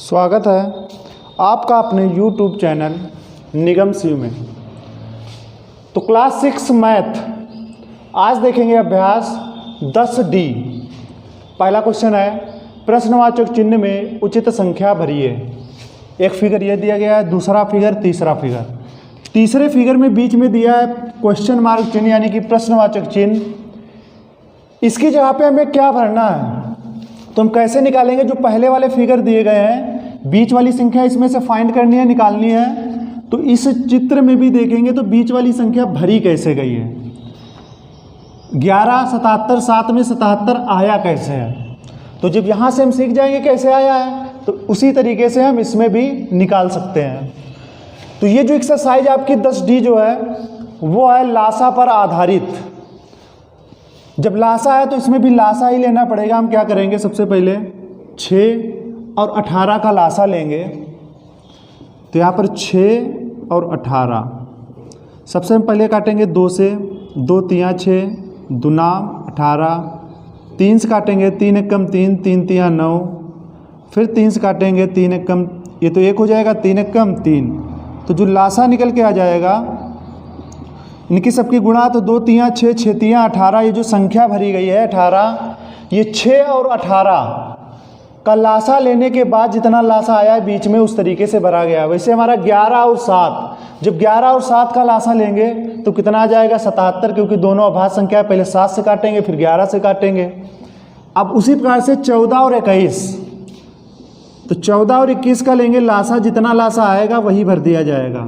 स्वागत है आपका अपने YouTube चैनल निगम सी में। तो क्लास 6 मैथ आज देखेंगे अभ्यास 10D। पहला क्वेश्चन है प्रश्नवाचक चिन्ह में उचित संख्या भरिए। एक फिगर ये दिया गया है, दूसरा फिगर, तीसरा फिगर। तीसरे फिगर में बीच में दिया है क्वेश्चन मार्क चिन्ह यानी कि प्रश्नवाचक चिन्ह। इसकी जगह पे हमें क्या भरना है तो हम कैसे निकालेंगे। जो पहले वाले फिगर दिए गए हैं बीच वाली संख्या इसमें से फाइंड करनी है, निकालनी है। तो इस चित्र में भी देखेंगे तो बीच वाली संख्या भरी कैसे गई है। 11, 77, 7 में 77 आया कैसे है। तो जब यहाँ से हम सीख जाएंगे कैसे आया है तो उसी तरीके से हम इसमें भी निकाल सकते हैं। तो ये जो एक्सरसाइज आपकी 10D जो है वो है लासा पर आधारित। जब लासा है तो इसमें भी लासा ही लेना पड़ेगा। हम क्या करेंगे, सबसे पहले 6 और 18 का लासा लेंगे। तो यहाँ पर 6 और 18 सबसे हम पहले काटेंगे 2 से, 2 तियाँ 6, दुना 18। 3 से काटेंगे, 3 एकम 3, 3 तियाँ 9। फिर 3 से काटेंगे, 3 एकम, ये तो 1 हो जाएगा, 3 एकम 3। तो जो लासा निकल के आ जाएगा इनकी सबकी गुणा, तो 2 तियाँ 6, 6 तियाँ 18। ये जो संख्या भरी गई है 18, ये 6 और 18 का लासा लेने के बाद जितना लासा आया है बीच में उस तरीके से भरा गया। वैसे हमारा 11 और 7, जब 11 और 7 का लासा लेंगे तो कितना आ जाएगा 77, क्योंकि दोनों अभाज्य संख्या है। पहले 7 से काटेंगे फिर 11 से काटेंगे। अब उसी प्रकार से 14 और 21, तो 14 और 21 का लेंगे लासा, जितना लासा आएगा वही भर दिया जाएगा।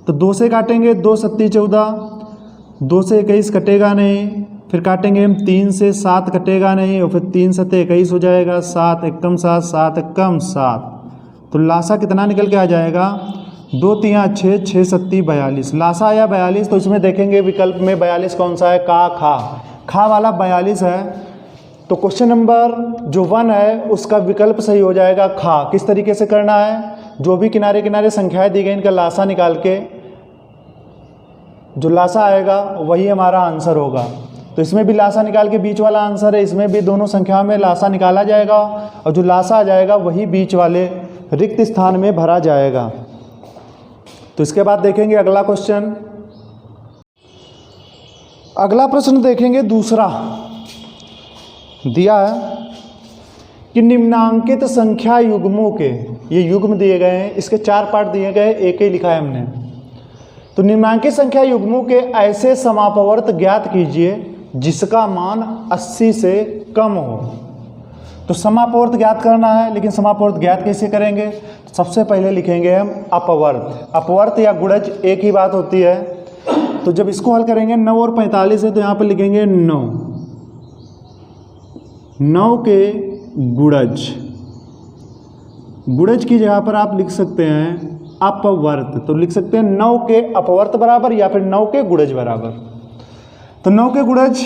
तो 2 से काटेंगे, 2 सत्ती 14, 2 से 21 कटेगा नहीं। फिर काटेंगे हम 3 से, 7 कटेगा नहीं, और फिर 3 सत्ते 21 हो जाएगा, 7 एकम 7, 7 एकम 7। तो लासा कितना निकल के आ जाएगा 2 तियाँ 6, 6 सत्ती 42। लासा आया 42। तो इसमें देखेंगे विकल्प में 42 कौन सा है, का खा वाला 42 है। तो क्वेश्चन नंबर जो 1 है उसका विकल्प सही हो जाएगा खा। किस तरीके से करना है, जो भी किनारे किनारे संख्याएं दी गई इनका लासा निकाल के जो लासा आएगा वही हमारा आंसर होगा। तो इसमें भी लासा निकाल के बीच वाला आंसर है, इसमें भी दोनों संख्याओं में लासा निकाला जाएगा और जो लासा आ जाएगा वही बीच वाले रिक्त स्थान में भरा जाएगा। तो इसके बाद देखेंगे अगला क्वेश्चन। अगला प्रश्न देखेंगे दूसरा। दिया है कि निम्नांकित संख्या युग्मों के, ये युग्म दिए गए हैं, इसके 4 पार्ट दिए गए, एक ही लिखा है हमने। तो निम्नांकित संख्या युग्मों के ऐसे समापवर्त ज्ञात कीजिए जिसका मान 80 से कम हो। तो समापवर्त ज्ञात करना है, लेकिन समापवर्त ज्ञात कैसे करेंगे। तो सबसे पहले लिखेंगे हम अपवर्त। अपवर्त या गुणज एक ही बात होती है। तो जब इसको हल करेंगे 9 और 45 है तो यहाँ पर लिखेंगे 9 के गुणज। गुणज की जगह पर आप लिख सकते हैं अपवर्त। तो लिख सकते हैं 9 के अपवर्त बराबर या फिर 9 के गुणज बराबर। तो 9 के गुणज,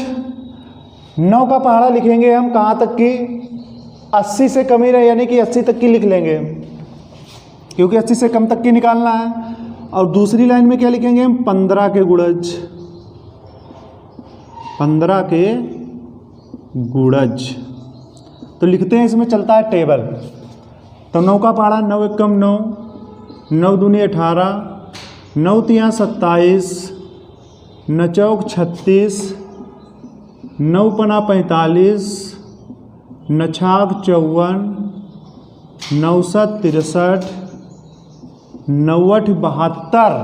9 का पहाड़ा लिखेंगे हम कहाँ तक की, 80 से कम ही रहे, यानी कि 80 तक की लिख लेंगे क्योंकि 80 से कम तक की निकालना है। और दूसरी लाइन में क्या लिखेंगे हम, 15 के गुणज। 15 के गुणज तो लिखते हैं, इसमें चलता है टेबल। तो 9 का पहाड़ा 9 एकम 9, 9 दूनी 18, 9 तियाँ 27, 9 चौक 36, 9 पना 45, 9 छाक 54, 9 सत 63, 9 8 72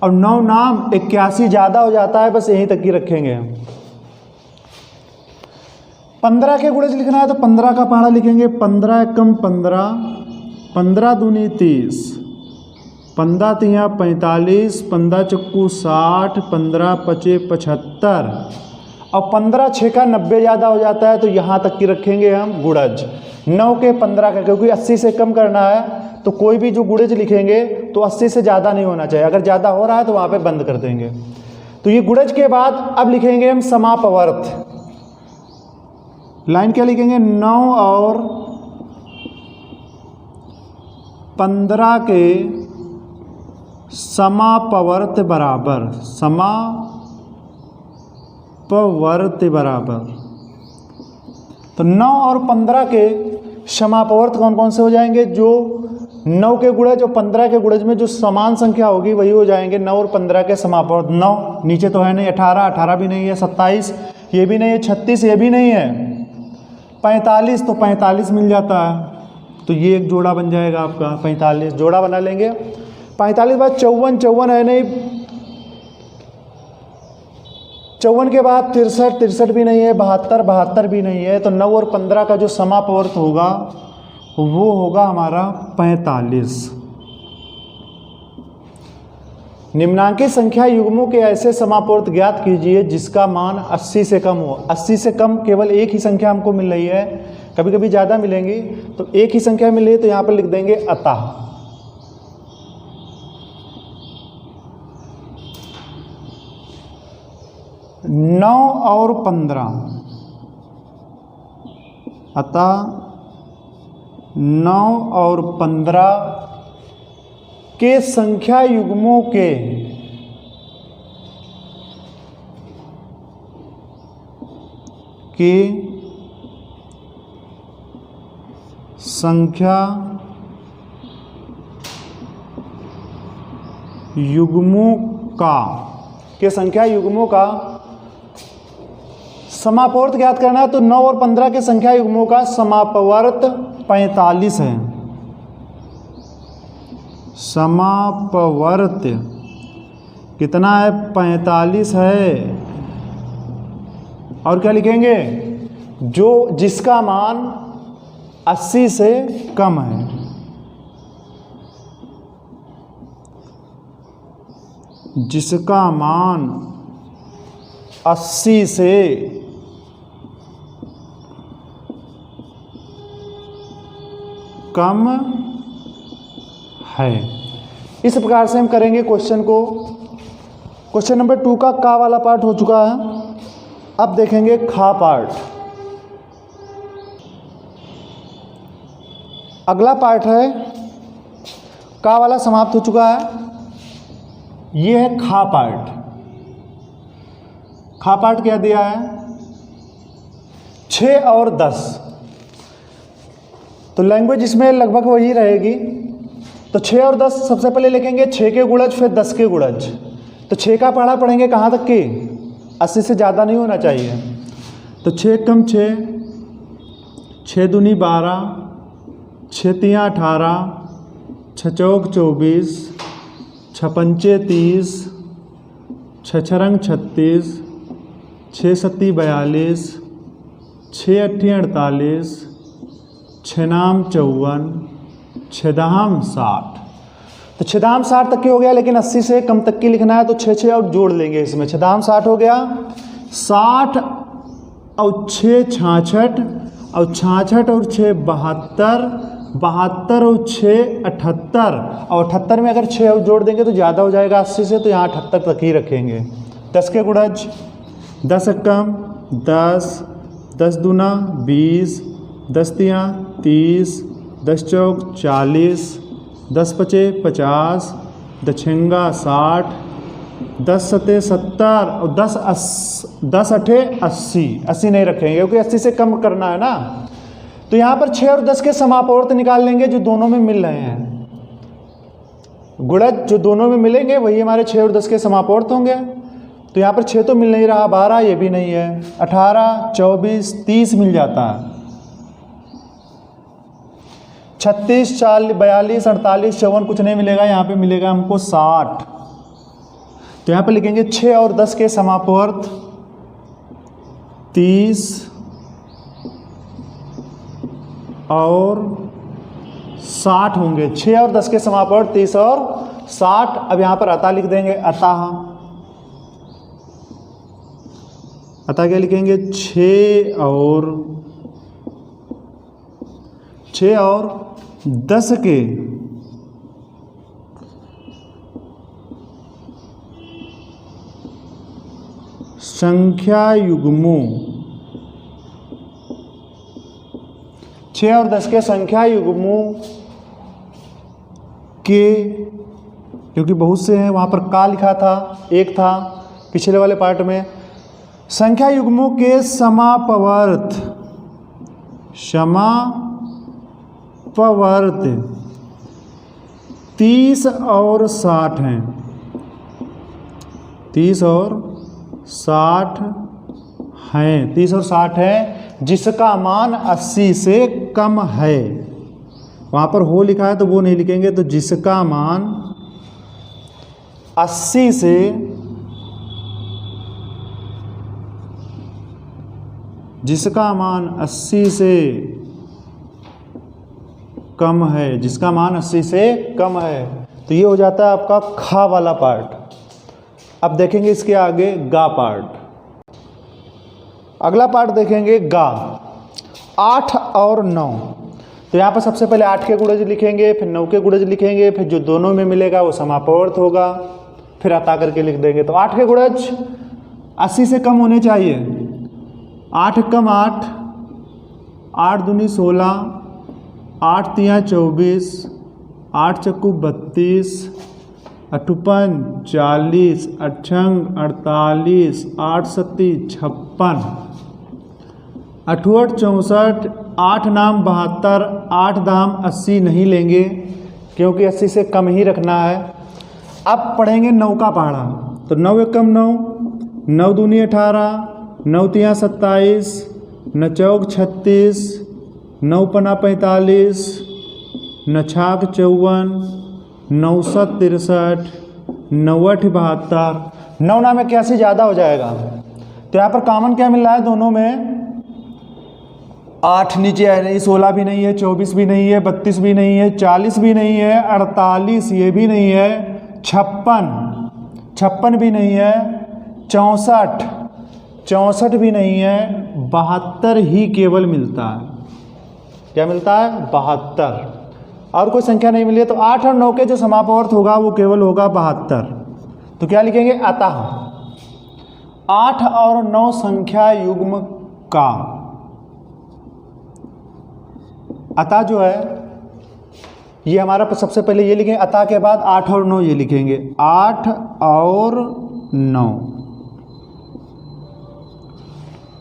और 9 नाम 81 ज़्यादा हो जाता है, बस यहीं तक ही रखेंगे हम। 15 के गुणज लिखना है तो 15 का पहाड़ा लिखेंगे 15 एकम 15, 15 दूनी 30, 15 तियाँ 45, 15 चक्कू 60, 15 पचे 75 और 15 6 का 90 ज़्यादा हो जाता है, तो यहाँ तक की रखेंगे हम गुणज। 9 के 15 का, क्योंकि 80 से कम करना है तो कोई भी जो गुणज लिखेंगे तो 80 से ज़्यादा नहीं होना चाहिए। अगर ज़्यादा हो रहा है तो वहाँ पे बंद कर देंगे। तो ये गुणज के बाद अब लिखेंगे हम समापवर्त। लाइन क्या लिखेंगे, 9 और 15 के समापवर्त बराबर, समापवर्त बराबर। तो 9 और 15 के समापवर्त कौन कौन से हो जाएंगे? जो 9 के गुणज और 15 के गुणज में जो समान संख्या होगी वही हो जाएंगे 9 और 15 के समापवर्त। 9 नीचे तो है नहीं, 18 भी नहीं है, 27 ये भी नहीं है, 36 ये भी नहीं है, 45 तो 45 मिल जाता है। तो ये एक जोड़ा बन जाएगा आपका 45, जोड़ा बना लेंगे। 45 बाद 54 है नहीं, 54 के बाद 63 भी नहीं है, 72 भी नहीं है। तो 9 और 15 का जो समापवर्त होगा वो होगा हमारा 45। निम्नांकित संख्या युग्मों के ऐसे समापवर्त ज्ञात कीजिए जिसका मान 80 से कम हो। 80 से कम केवल एक ही संख्या हमको मिल रही है, कभी कभी ज़्यादा मिलेंगी, तो एक ही संख्या मिल रही है तो यहाँ पर लिख देंगे अतः। नौ और 15, अतः 9 और 15 के संख्या युग्मों के संख्या युग्मों का समापवर्त ज्ञात करना है। तो 9 और 15 के संख्या युग्मों का समापवर्त 45 है। समापवर्त कितना है? 45 है। और क्या लिखेंगे? जो जिसका मान 80 से कम है। जिसका मान 80 से कम है। इस प्रकार से हम करेंगे क्वेश्चन को। क्वेश्चन नंबर 2 का का वाला पार्ट हो चुका है। अब देखेंगे खा पार्ट। अगला पार्ट है का वाला समाप्त हो चुका है। ये है खा पार्ट। खा पार्ट क्या दिया है? 6 और 10। तो लैंग्वेज इसमें लगभग वही रहेगी। तो 6 और 10 सबसे पहले लिखेंगे 6 के गुणज, फिर 10 के गुणज। तो 6 का पढ़ा पढ़ेंगे कहाँ तक की? 80 से ज़्यादा नहीं होना चाहिए। तो 6 कम 6, 6 दूनी 12, 6 तियाँ 18, 6 चौक 24, 6 पंचे 30, 6 छरंग 36, 6 सत्ती 42, 6 अट्ठी 48, 6 नाम 54, 6 दहाम 60। तो 6 दाम 60 तक की हो गया, लेकिन 80 से कम तक की लिखना है तो 6 और जोड़ लेंगे इसमें। 6 दाम 60 हो गया, 60 और 6 66, और 66 और 6 72, 72 और 6 78, और 78 में अगर 6 और जोड़ देंगे तो ज़्यादा हो जाएगा 80 से, तो यहाँ 78 तक ही रखेंगे। 10 के गुणज, 10 एकम 10, 10 दूना 20, 10 तियाँ 30, 10 चौक 40, 10 पचे 50, 10 छंगा 60, 10 सते 70 और 10 अठे 80। 80 नहीं रखेंगे क्योंकि 80 से कम करना है ना। तो यहाँ पर 6 और 10 के समापवर्त निकाल लेंगे जो दोनों में मिल रहे हैं। गुणज जो दोनों में मिलेंगे वही हमारे 6 और 10 के समापवर्त होंगे। तो यहाँ पर 6 तो मिल नहीं रहा, 12 ये भी नहीं है, 18, 24, 30 मिल जाता है, 36, 40, 42, 48, 54 कुछ नहीं मिलेगा। यहाँ पे मिलेगा हमको 60। तो यहाँ पे लिखेंगे 6 और 10 के समापवर्त 30 और 60 होंगे। 6 और 10 के समापवर्त 30 और 60। अब यहाँ पर अतः लिख देंगे। अतः क्या लिखेंगे? 6 और 10 के संख्या युग्मों, 6 और 10 के संख्या युग्मों के, क्योंकि बहुत से हैं वहाँ पर का लिखा था, एक था पिछले वाले पार्ट में। संख्या युग्मों के समापवर्त, पवर्त 30 और 60 हैं, 30 और 60 हैं, 30 और 60 हैं, जिसका मान 80 से कम है। वहाँ पर हो लिखा है तो वो नहीं लिखेंगे, तो जिसका मान 80 से जिसका मान 80 से कम है, जिसका मान 80 से कम है, तो ये हो जाता है आपका खा वाला पार्ट। अब देखेंगे इसके आगे गा पार्ट। अगला पार्ट देखेंगे गा, 8 और 9। तो यहाँ पर सबसे पहले 8 के गुणज लिखेंगे, फिर 9 के गुणज लिखेंगे, फिर जो दोनों में मिलेगा वो समापवर्त होगा, फिर अता करके लिख देंगे। तो 8 के गुणज 80 से कम होने चाहिए। 8 कम 8, 8 दूनी 16, 8 तिया 24, 8 चक्कू 32, 8 40, 8 48, 8 सत्ती 56, 8 64, 8 नाम 72, 8 दाम 80 नहीं लेंगे क्योंकि 80 से कम ही रखना है। अब पढ़ेंगे 9 का पहाड़ा। तो 9 एकम 9, 9 दूनी 18, 9 तिया 27, 9 चौक 36, 9 पना 45, 9 छाक 54, 9 सत 63, 9 8 72। 9 नाम 81 ज़्यादा हो जाएगा। तो यहाँ पर कॉमन क्या मिल रहा है दोनों में? 8 नीचे है नहीं, 16 भी नहीं है, 24 भी नहीं है, 32 भी नहीं है, 40 भी नहीं है, 48 ये भी नहीं है, 56 भी नहीं है, 64 भी नहीं है, 72 ही केवल मिलता है। क्या मिलता है? 72। और कोई संख्या नहीं मिली है। तो 8 और 9 के जो समापवर्त होगा वो केवल होगा 72। तो क्या लिखेंगे? अतः 8 और 9 संख्या युग्म का। अतः जो है ये हमारा सबसे पहले ये लिखेंगे, अतः के बाद 8 और 9 ये लिखेंगे, 8 और 9।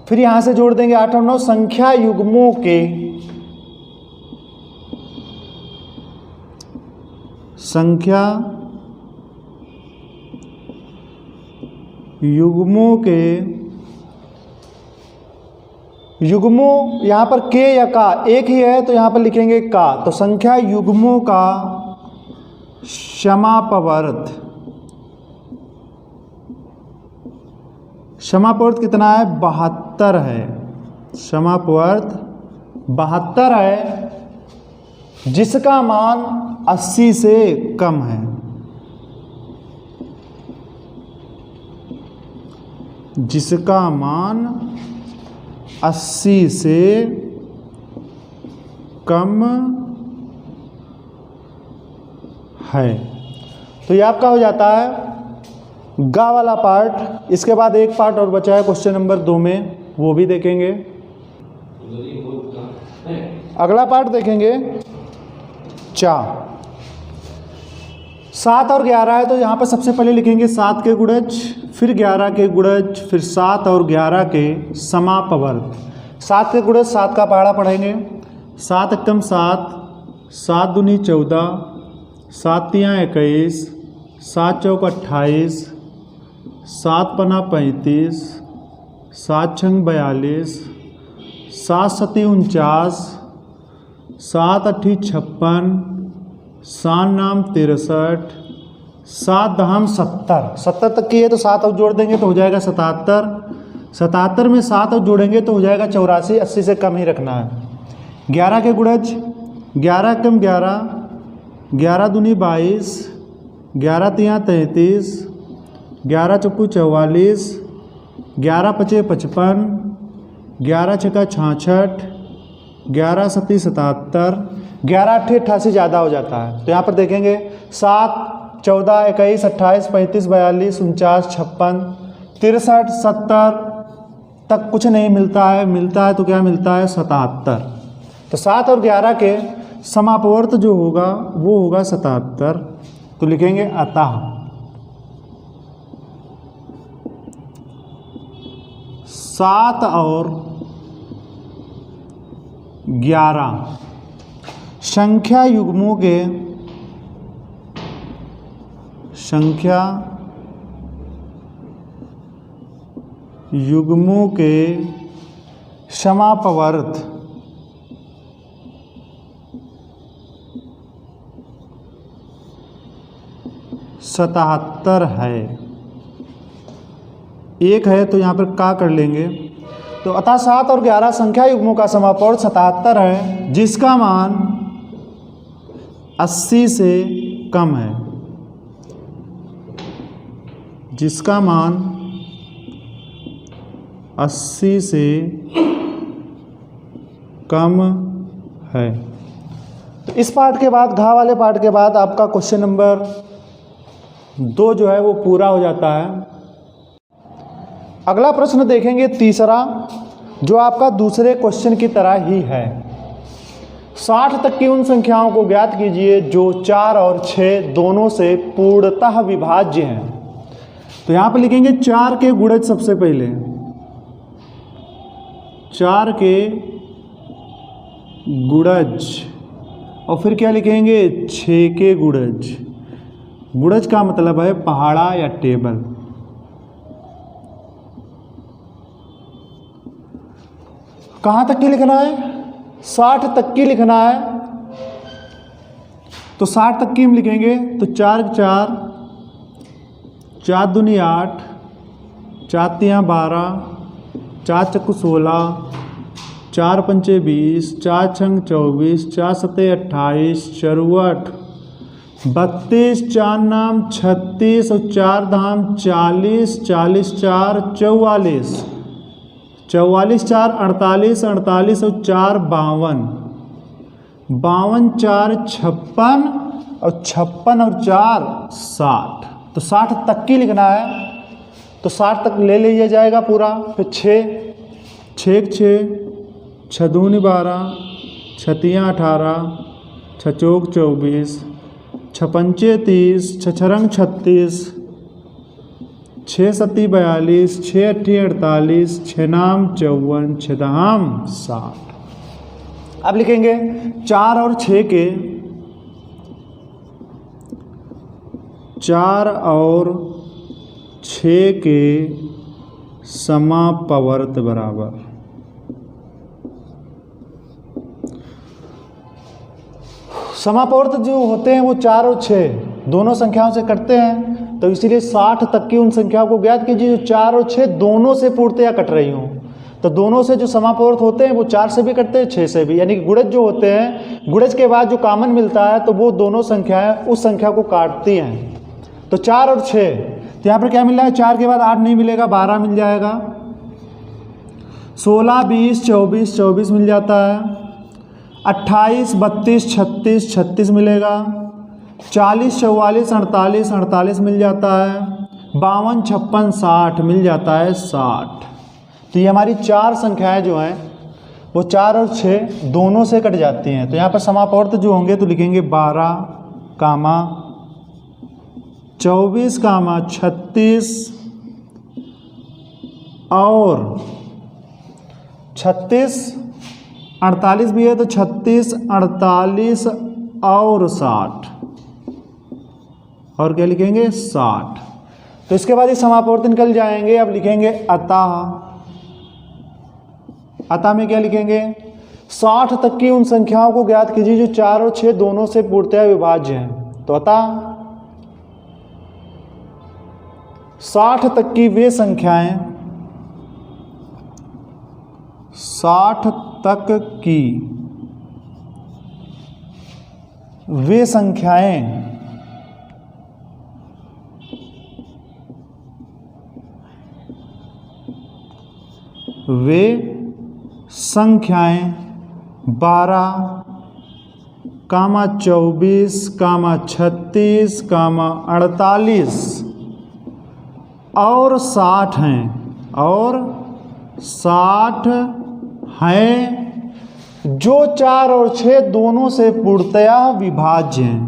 फिर यहां से जोड़ देंगे 8 और 9 संख्या युग्मों के, संख्या युग्मों के, युग्मों यहाँ पर के या का एक ही है तो यहाँ पर लिखेंगे का। तो संख्या युग्मों का समापवर्त, समापवर्त कितना है? 72 है। समापवर्त 72 है, जिसका मान 80 से कम है। जिसका मान 80 से कम है। तो ये आपका हो जाता है गा वाला पार्ट। इसके बाद एक पार्ट और बचा है क्वेश्चन नंबर 2 में, वो भी देखेंगे। अगला पार्ट देखेंगे चा। 7 और 11 है तो यहाँ पर सबसे पहले लिखेंगे 7 के गुणज, फिर 11 के गुणज, फिर 7 और 11 के समापवर्त। 7 के गुणज 7 का पहाड़ा पढ़ेंगे। 7 एकम 7, 7 दूनी 14, 7 तिया 21, 7 चौक 28, 7 पना 35, 7 छंग 42, 7 सती 49, 7 अट्ठी 56, 7 नाम 63, 7 दहम 70। 70 तक की है तो 7 और जोड़ देंगे तो हो जाएगा 77। 77 में 7 और जोड़ेंगे तो हो जाएगा 84। 80 से कम ही रखना है। 11 के गुणज, 11 कम 11, 11 दूनी 22, 11 तिया 33, 11 चौकू 44, 11 पचे 55, 11 छक्का 66, 11 सती 77, 11 अट्ठे 88 ज़्यादा हो जाता है। तो यहाँ पर देखेंगे 7, 14, 21, 28, 35, 42, 49, 56, 63, 70 तक कुछ नहीं मिलता है। मिलता है तो क्या मिलता है? 77। तो 7 और 11 के समापवर्त जो होगा वो होगा 77। तो लिखेंगे अतः 7 और 11 संख्या युग्मों के समापवर्त सतहत्तर है। एक है तो यहाँ पर का कर लेंगे, तो अतः 7 और 11 संख्या युग्मों का समापवर्त 77 है, जिसका मान 80 से कम है, जिसका मान 80 से कम है। तो इस पार्ट के बाद, घा वाले पार्ट के बाद आपका क्वेश्चन नंबर 2 जो है वो पूरा हो जाता है। अगला प्रश्न देखेंगे तीसरा, जो आपका दूसरे क्वेश्चन की तरह ही है। 60 तक की उन संख्याओं को ज्ञात कीजिए जो 4 और 6 दोनों से पूर्णतः विभाज्य हैं। तो यहाँ पर लिखेंगे 4 के गुणज सबसे पहले, 4 के गुणज, और फिर क्या लिखेंगे 6 के गुणज। गुणज का मतलब है पहाड़ा या टेबल। कहाँ तक की लिखना है? 60 तक की लिखना है। तो 60 तक की हम लिखेंगे तो 4 4, 4 दूनी 8, 4 तियाँ 12, 4 चक्कू 16, 4 पंचे 20, 4 छंग 24, 4 सते 28, 4 32, 4 नाम 36 और 4 धाम 40, 40 4 44, 44 4 48, 48 और 4 52, 52 4 56 और 56 और 4 60। तो 60 तक की लिखना है, तो 60 तक ले लिया जाएगा पूरा। फिर 6 6 6 दूनी 12, 6 तियाँ 18, 6 चौक 24, 6 पंचे 30, 6 छरंग 36, 6 सती 42, 6 अट्ठी 48, 6 नाम 54, 6 दहाम 60। अब लिखेंगे 4 और 6 के, 4 और 6 के समापवर्त बराबर। समापवर्त जो होते हैं वो 4 और 6 दोनों संख्याओं से कटते हैं, तो इसीलिए 60 तक की उन संख्याओं को ज्ञात कीजिए जो 4 और 6 दोनों से पूर्णतया कट रही हों। तो दोनों से जो समापवर्त होते हैं वो 4 से भी कटते हैं, 6 से भी, यानी कि गुणज जो होते हैं, गुणज के बाद जो कॉमन मिलता है तो वो दोनों संख्याएं उस संख्या को काटती हैं। तो 4 और 6, तो यहाँ पर क्या मिल रहा है? 4 के बाद 8 नहीं मिलेगा, 12 मिल जाएगा, 16 20 24 24 मिल जाता है, 28 32 36 36 मिलेगा, 40 44 48 48 मिल जाता है, 52 56 60 मिल जाता है 60। तो ये हमारी 4 संख्याएं जो हैं वो 4 और 6 दोनों से कट जाती हैं। तो यहाँ पर समापवर्त जो होंगे तो लिखेंगे 12 कामा 24 कामा 36 और 36, 48 भी है तो 36 48 और 60, और क्या लिखेंगे 60। तो इसके बाद ये समापवर्त निकल जाएंगे। अब लिखेंगे अतः, अतः में क्या लिखेंगे? 60 तक की उन संख्याओं को ज्ञात कीजिए जो 4 और 6 दोनों से पूर्णतया विभाज्य हैं। तो अतः 60 तक की वे संख्याएं, 60 तक की वे संख्याएं वे संख्याएं 12 कामा 24 कामा 36 कामा 48 और 60 हैं, और 60 हैं जो 4 और 6 दोनों से पूर्णतया विभाज्य हैं,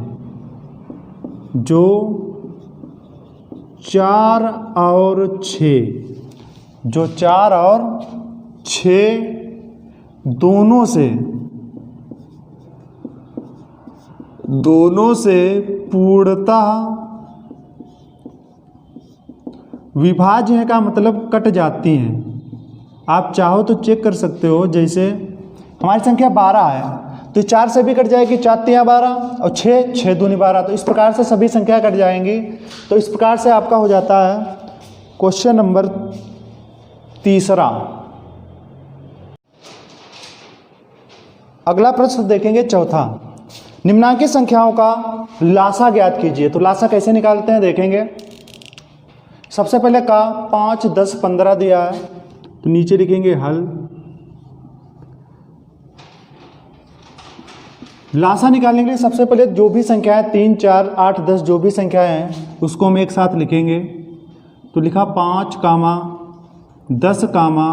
जो 4 और 6, जो 4 और 6 दोनों से दोनों से पूर्णतः विभाज्य है का मतलब कट जाती हैं। आप चाहो तो चेक कर सकते हो, जैसे हमारी संख्या 12 है तो 4 से भी कट जाएगी, 4 तिया 12 और 6 6 दूनी 12, तो इस प्रकार से सभी संख्या कट जाएंगी। तो इस प्रकार से आपका हो जाता है क्वेश्चन नंबर 3। अगला प्रश्न देखेंगे चौथा, निम्नांकित संख्याओं का लासा ज्ञात कीजिए। तो लासा कैसे निकालते हैं देखेंगे। सबसे पहले का 5 10 15 दिया है तो नीचे लिखेंगे हल। लासा निकालने के लिए सबसे पहले जो भी संख्याएं 3 4 8 10 जो भी संख्याएं हैं उसको हम एक साथ लिखेंगे। तो लिखा 5 कामा 10 कामा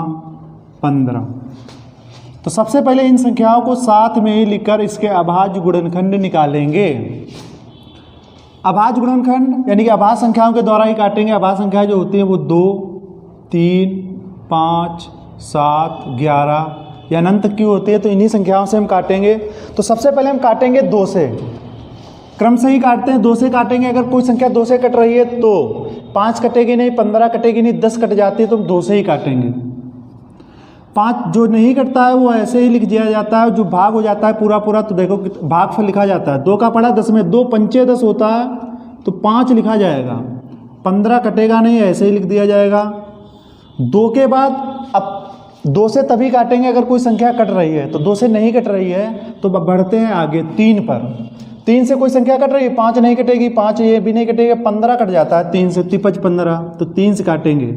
15। तो सबसे पहले इन संख्याओं को साथ में ही लिखकर इसके अभाज्य गुणनखंड निकालेंगे। अभाज्य गुणनखंड यानी कि अभाज्य संख्याओं के द्वारा ही काटेंगे। अभाज्य संख्याएं जो होती हैं वो 2 3 5 7 11 या अनंत की होती है, तो इन्हीं संख्याओं से हम काटेंगे। तो सबसे पहले हम काटेंगे 2 से, क्रम से ही काटते हैं, 2 से काटेंगे। अगर कोई संख्या 2 से कट रही है तो 5 कटेगी नहीं, 15 कटेगी नहीं, 10 कट जाती है तो हम 2 से ही काटेंगे। 5 जो नहीं कटता है वो ऐसे ही लिख दिया जाता है। जो भाग हो जाता है पूरा पूरा तो देखो भागफल लिखा जाता है। 2 का पड़ा 10 में 2 पंचे 10 होता है तो 5 लिखा जाएगा। 15 कटेगा नहीं, ऐसे ही लिख दिया जाएगा। 2 के बाद अब 2 से तभी काटेंगे अगर कोई संख्या कट रही है, तो 2 से नहीं कट रही है तो बढ़ते हैं आगे 3 पर। 3 से कोई संख्या कट रही है, 5 नहीं कटेगी, 5 ये भी नहीं कटेगा, 15 कट जाता है 3 से, 5 15, तो 3 से काटेंगे।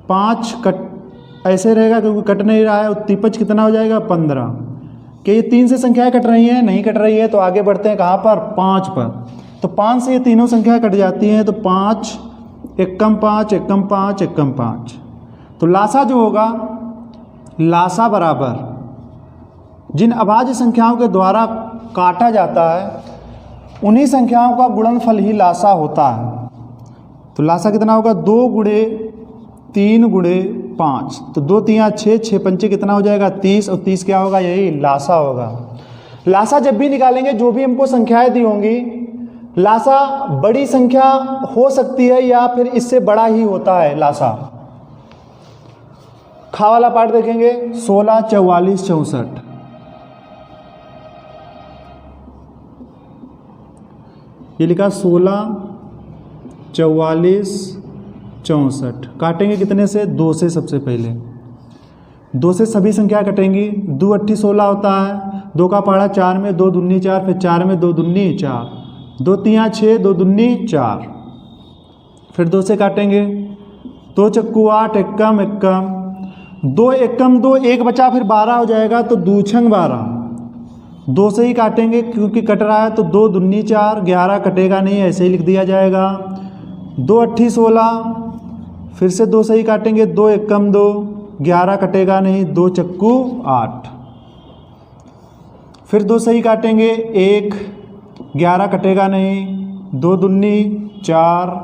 5 कट ऐसे रहेगा क्योंकि कट नहीं रहा है, 5 कितना हो जाएगा 15। कि ये 3 से संख्याएं कट रही हैं, नहीं कट रही है तो आगे बढ़ते हैं कहाँ पर 5 पर। तो 5 से ये तीनों संख्या कट जाती हैं, तो 5 एकम 5 एकम 5 एकम 5। तो लासा जो होगा, लासा बराबर जिन अभाज्य संख्याओं के द्वारा काटा जाता है उन्हीं संख्याओं का गुणनफल ही लासा होता है। तो लासा कितना होगा 2 गुणे 3 गुणे 5, तो 2 3 6 6 पंचे कितना हो जाएगा 30, और 30 क्या होगा, यही लासा होगा। लासा जब भी निकालेंगे जो भी हमको संख्याएं दी होंगी, लासा बड़ी संख्या हो सकती है या फिर इससे बड़ा ही होता है लासा। खा वाला पार्ट देखेंगे 16 44 64, ये लिखा 16 44 64। काटेंगे कितने से 2 से। सबसे पहले 2 से सभी संख्या कटेंगी। 2 8 16 होता है, 2 का पहाड़ा 4 में 2 दूनी 4, फिर 4 में 2 दूनी 4, 2 3 6 2 दूनी 4, फिर 2 से काटेंगे। 2 चक्कू 8 एकम एकम, 2 एकम 2 1 बचा, फिर 12 हो जाएगा तो 2 छंग 12। 2 से ही काटेंगे क्योंकि कट रहा है, तो 2 दूनी 4, 11 कटेगा नहीं, ऐसे ही लिख दिया जाएगा। 2 8 16, फिर से 2 से ही काटेंगे। 2 एकम 2, 11 कटेगा नहीं, 2 चक्कू 8, फिर 2 से ही काटेंगे। 1 11 कटेगा नहीं, 2 दूनी 4,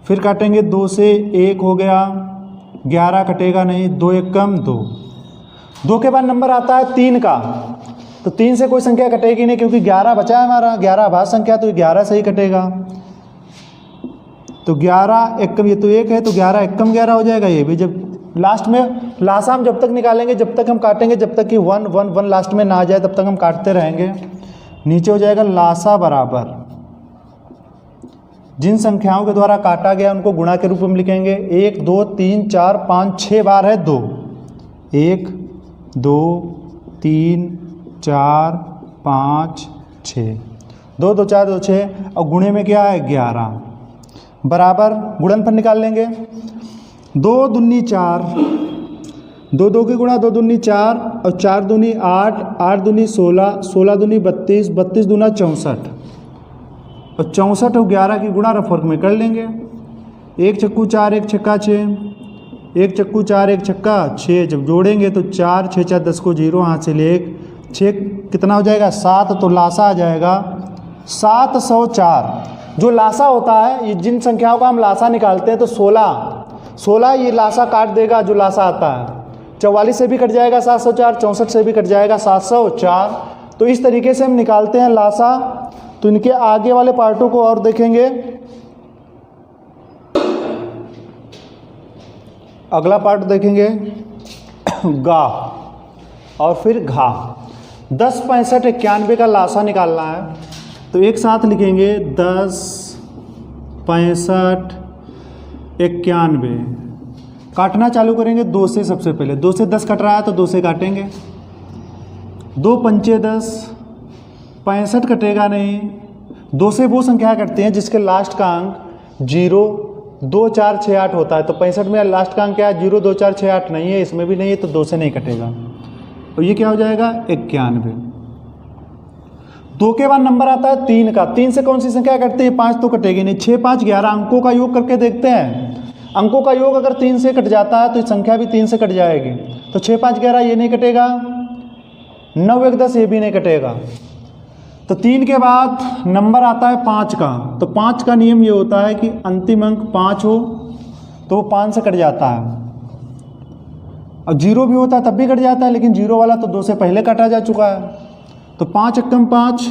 फिर काटेंगे 2 से 1 हो गया, 11 कटेगा नहीं, 2 एकम 2। 2 के बाद नंबर आता है 3 का, तो 3 से कोई संख्या कटेगी नहीं क्योंकि 11 बचा है हमारा, 11 अभाज्य संख्या, तो 11 से ही कटेगा। तो 11 एकम, ये तो 1 है तो 11 एकम 11 हो जाएगा। ये भी जब लास्ट में लासा हम जब तक निकालेंगे, जब तक हम काटेंगे, जब तक कि 1 1 1 लास्ट में ना आ जाए तब तक हम काटते रहेंगे। नीचे हो जाएगा लासा बराबर जिन संख्याओं के द्वारा काटा गया उनको गुणा के रूप में लिखेंगे। 1 2 3 4 5 6 बार है 2, 1 2 3 4 5 6, 2 2 4 2 6, और गुणे में क्या है 11 बराबर गुणनफल निकाल लेंगे। 2 दूनी 4, 2 2 की गुणा 2 दूनी 4, और 4 दूनी 8, 8 दूनी 16, 16 दूनी 32, 32 दूना 64, और 64 और 11 की गुणा रफ वर्क में कर लेंगे। 1 चक्कू 4 1 छक्का 6, 1 चक्कू 4 1 छक्का 6, जब जोड़ेंगे तो 4 6 4 10 को 0 हाथ से ले 6 कितना हो जाएगा 7, तो लासा आ जाएगा 704। जो लासा होता है, ये जिन संख्याओं का हम लासा निकालते हैं, तो 16 ये लासा काट देगा जो लासा आता है। 44 से भी कट जाएगा 704, 64 से भी कट जाएगा 704, तो इस तरीके से हम निकालते हैं लासा। तो इनके आगे वाले पार्टों को और देखेंगे। अगला पार्ट देखेंगे गा और फिर घा। 10, 65, 91 का लासा निकालना है। तो एक साथ लिखेंगे 10, 65, 91। काटना चालू करेंगे 2 से। सबसे पहले 2 से 10 कट रहा है तो 2 से काटेंगे। 2 पंचे 10, 65 कटेगा नहीं। 2 से वो संख्या कटते हैं जिसके लास्ट का अंक 0, 2, 4, 6, 8 होता है। तो 65 में लास्ट का अंक क्या है? 0, 2, 4, 6, 8 नहीं है, इसमें भी नहीं है, तो 2 से नहीं कटेगा। तो ये क्या हो जाएगा? 91। 2 के बाद नंबर आता है 3 का। 3 से कौन सी संख्या कटती है? 5 तो कटेगी नहीं। 6, 5, 11 अंकों का योग करके देखते हैं। अंकों का योग अगर 3 से कट जाता है तो संख्या भी 3 से कट जाएगी। तो 6, 5, 11 ये नहीं कटेगा। 9, 1, 10 ये भी नहीं कटेगा। तो 3 के बाद नंबर आता है 5 का। तो 5 का नियम ये होता है कि अंतिम अंक 5 हो तो वो 5 से कट जाता है। और 0 भी होता है तब भी कट जाता है, लेकिन 0 वाला तो 2 से पहले काटा जा चुका है। तो 5 एकम 5,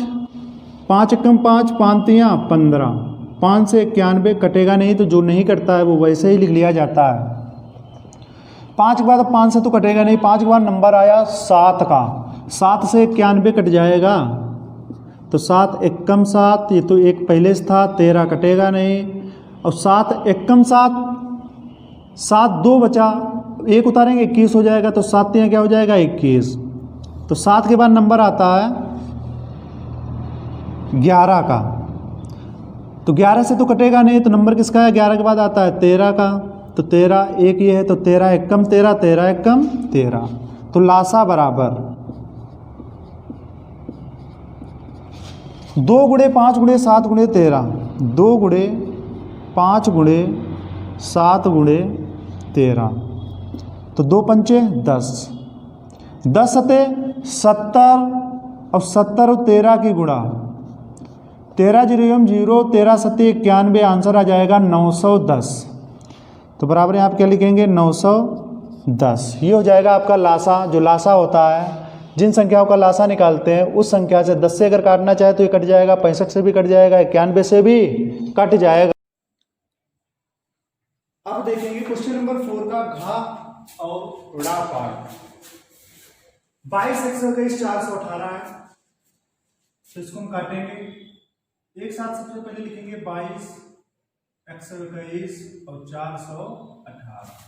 5 एकम 5, 5 तियाँ 15। 5 से 91 कटेगा नहीं, तो जो नहीं कटता है वो वैसे ही लिख लिया जाता है। 5 के बाद 5 से तो कटेगा नहीं। 5 के बाद नंबर आया 7 का। 7 से 91 कट जाएगा। तो 7 एकम 7, ये तो एक पहले से था, 13 कटेगा नहीं। और 7 एकम 7, 7 2 बचा, 1 उतारेंगे 21 हो जाएगा। तो 7 तियाँ क्या हो जाएगा? 21। तो 7 के बाद नंबर आता है 11 का। तो 11 से तो कटेगा नहीं, तो नंबर किसका है? 11 के बाद आता है 13 का। तो 13 एक ये है, तो 13 एकम 13, 13 एकम 13। तो लासा बराबर 2 गुणे 5 गुणे 7 गुणे 13। 2 गुणे 5 गुणे 7 गुणे 13। तो 2 पंचे 10, 10 सते 70 और 70 और 13 की गुणा। 13 0 0, 13 सते 91, आंसर आ जाएगा 910। तो बराबर यहाँ आप क्या लिखेंगे? 910। ये हो जाएगा आपका लासा। जो लासा होता है, जिन संख्याओं का लासा निकालते हैं उस संख्या से 10 से अगर काटना चाहे तो ये कट जाएगा, 65 से भी कट जाएगा, 91 से भी कट जाएगा। अब देखेंगे क्वेश्चन नंबर 4 का घा और उड़ा पार्ट। 22 121 418 है, तो इसको हम काटेंगे। एक साथ सबसे पहले लिखेंगे 22 121 और 418।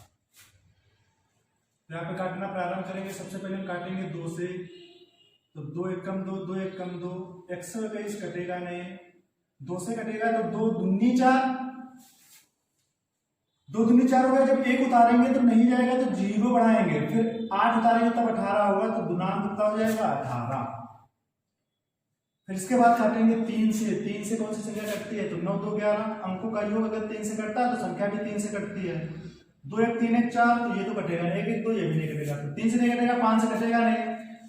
यहाँ पे काटना प्रारंभ करेंगे। सबसे पहले हम काटेंगे 2 से। तो 2 एकम 2, 2 एकम 2, 121 कटेगा नहीं। 2 से कटेगा तो 2 दूनी 4, 2 दूनी 4 होगा। जब 1 उतारेंगे तो नहीं जाएगा, तो 0 बढ़ाएंगे, फिर 8 उतारेंगे तब 18 होगा। तो गुणांक कितना हो जाएगा? 18। फिर इसके बाद काटेंगे 3 से। 3 से कौन सी संख्या कटती है? तो 9 2 11। अंकों का योग अगर 3 से कटता है तो संख्या भी 3 से कटती है। 2 1 3 1 4, तो ये तो कटेगा नहीं। 1 1 2 ये भी नहीं कटेगा। तो 3 से नहीं कटेगा, 5 से कटेगा नहीं।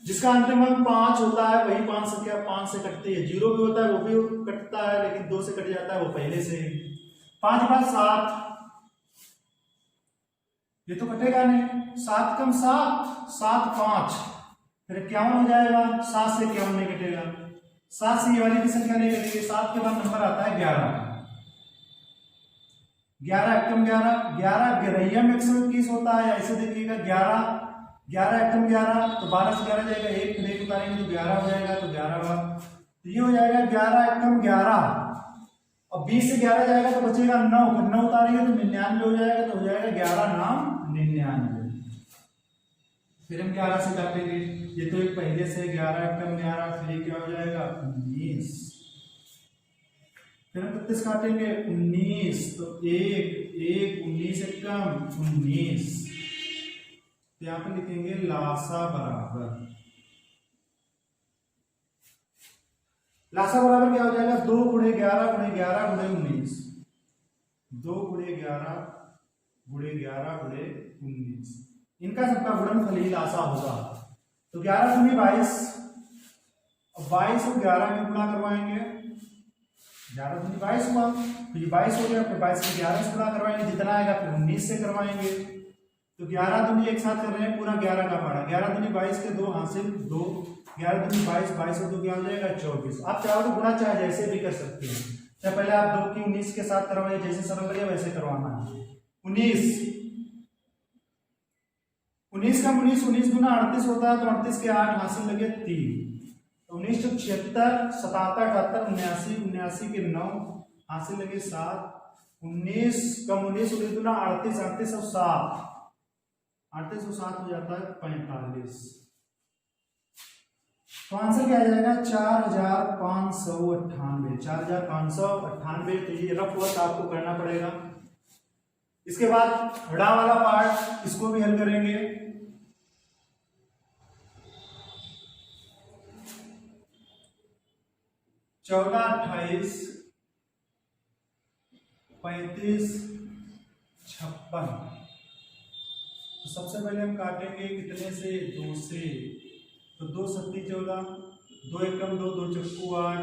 जिसका अंतिम अंक 5 होता है वही 5 संख्या 5 से कटती है। 0 भी होता है वो भी कटता है, लेकिन 2 से कट जाता है वो पहले से ही। 5 के बाद 7, ये तो कटेगा नहीं। 7 कम 7, 7 5, फिर 51 हो जाएगा। 7 से 51 नहीं कटेगा। 7 से ये वाली भी संख्या नहीं कटेगी। 7 के बाद नंबर आता है 11 का। 11 एकम 11, 11 ग्रह्य में 121 होता है। ऐसे देखिएगा 11 एकम 11, तो 12 से 11 जाएगा, 1 फिर 1 उतारेंगे तो 11 हो जाएगा। तो 11 बार तो ये हो जाएगा 11 एकम 11। और 20 से 11 जाएगा तो बचेगा 9, फिर 9 उतारेंगे तो 99 हो जाएगा। तो हो जाएगा 11 नाम 99। फिर हम 11 से काटेंगे। ये तो एक पहले से 11 एकम 11, फिर क्या हो जाएगा? 19। फिर हम 32 काटेंगे 19, तो 1 1 19 एकम 19। तो यहाँ पे लिखेंगे लासा बराबर, लासा बराबर क्या हो जाएगा? 2 गुणे 11 गुणे 11 गुणे 19। 2 गुणे 11 गुणे 11 गुणे 19, इनका सबका गुणनफल ही लासा होगा। तो 11 दूनी 22, अब 22 और 11 में गुणा करवाएंगे। 11 दूनी 22 हुआ, तो ये 22 हो गया। फिर 22 को 11 से गुणा करवाएंगे, जितना आएगा फिर 19 से करवाएंगे। तो 11 दूनी एक साथ कर रहे हैं, पूरा 11 का पड़ा। 11 दूनी 22 के 2 हासिल 2, 11 दूनी 22, 22 और 2 क्या हो जाएगा 24। आप चाहो तो गुणा चाहे जैसे भी कर सकते हैं, चाहे पहले आप 2 की 19 के साथ करवाइए, जैसे सरल लगे वैसे करवाना है। 19 का 19 दूना 38 होता है, तो 38 के 8 हासिल लगे 3, 19 तो 76, 77, 78, 79, 79 के 9 हासिल लगे 7, 19 कम 19 दूना 38, 38 और 7, 38 और 7 हो जाता है 45। तो आंसर क्या आ जाएगा 4598, 4598। तो ये रफ वर्क आपको करना पड़ेगा। इसके बाद ड़ा वाला पार्ट, इसको भी हल करेंगे। चौदह 28, 35, 56। तो सबसे पहले हम काटेंगे कितने से, 2 से। तो 2 सत्ती 14, 2 एकम 2, 2 चक्कू 8,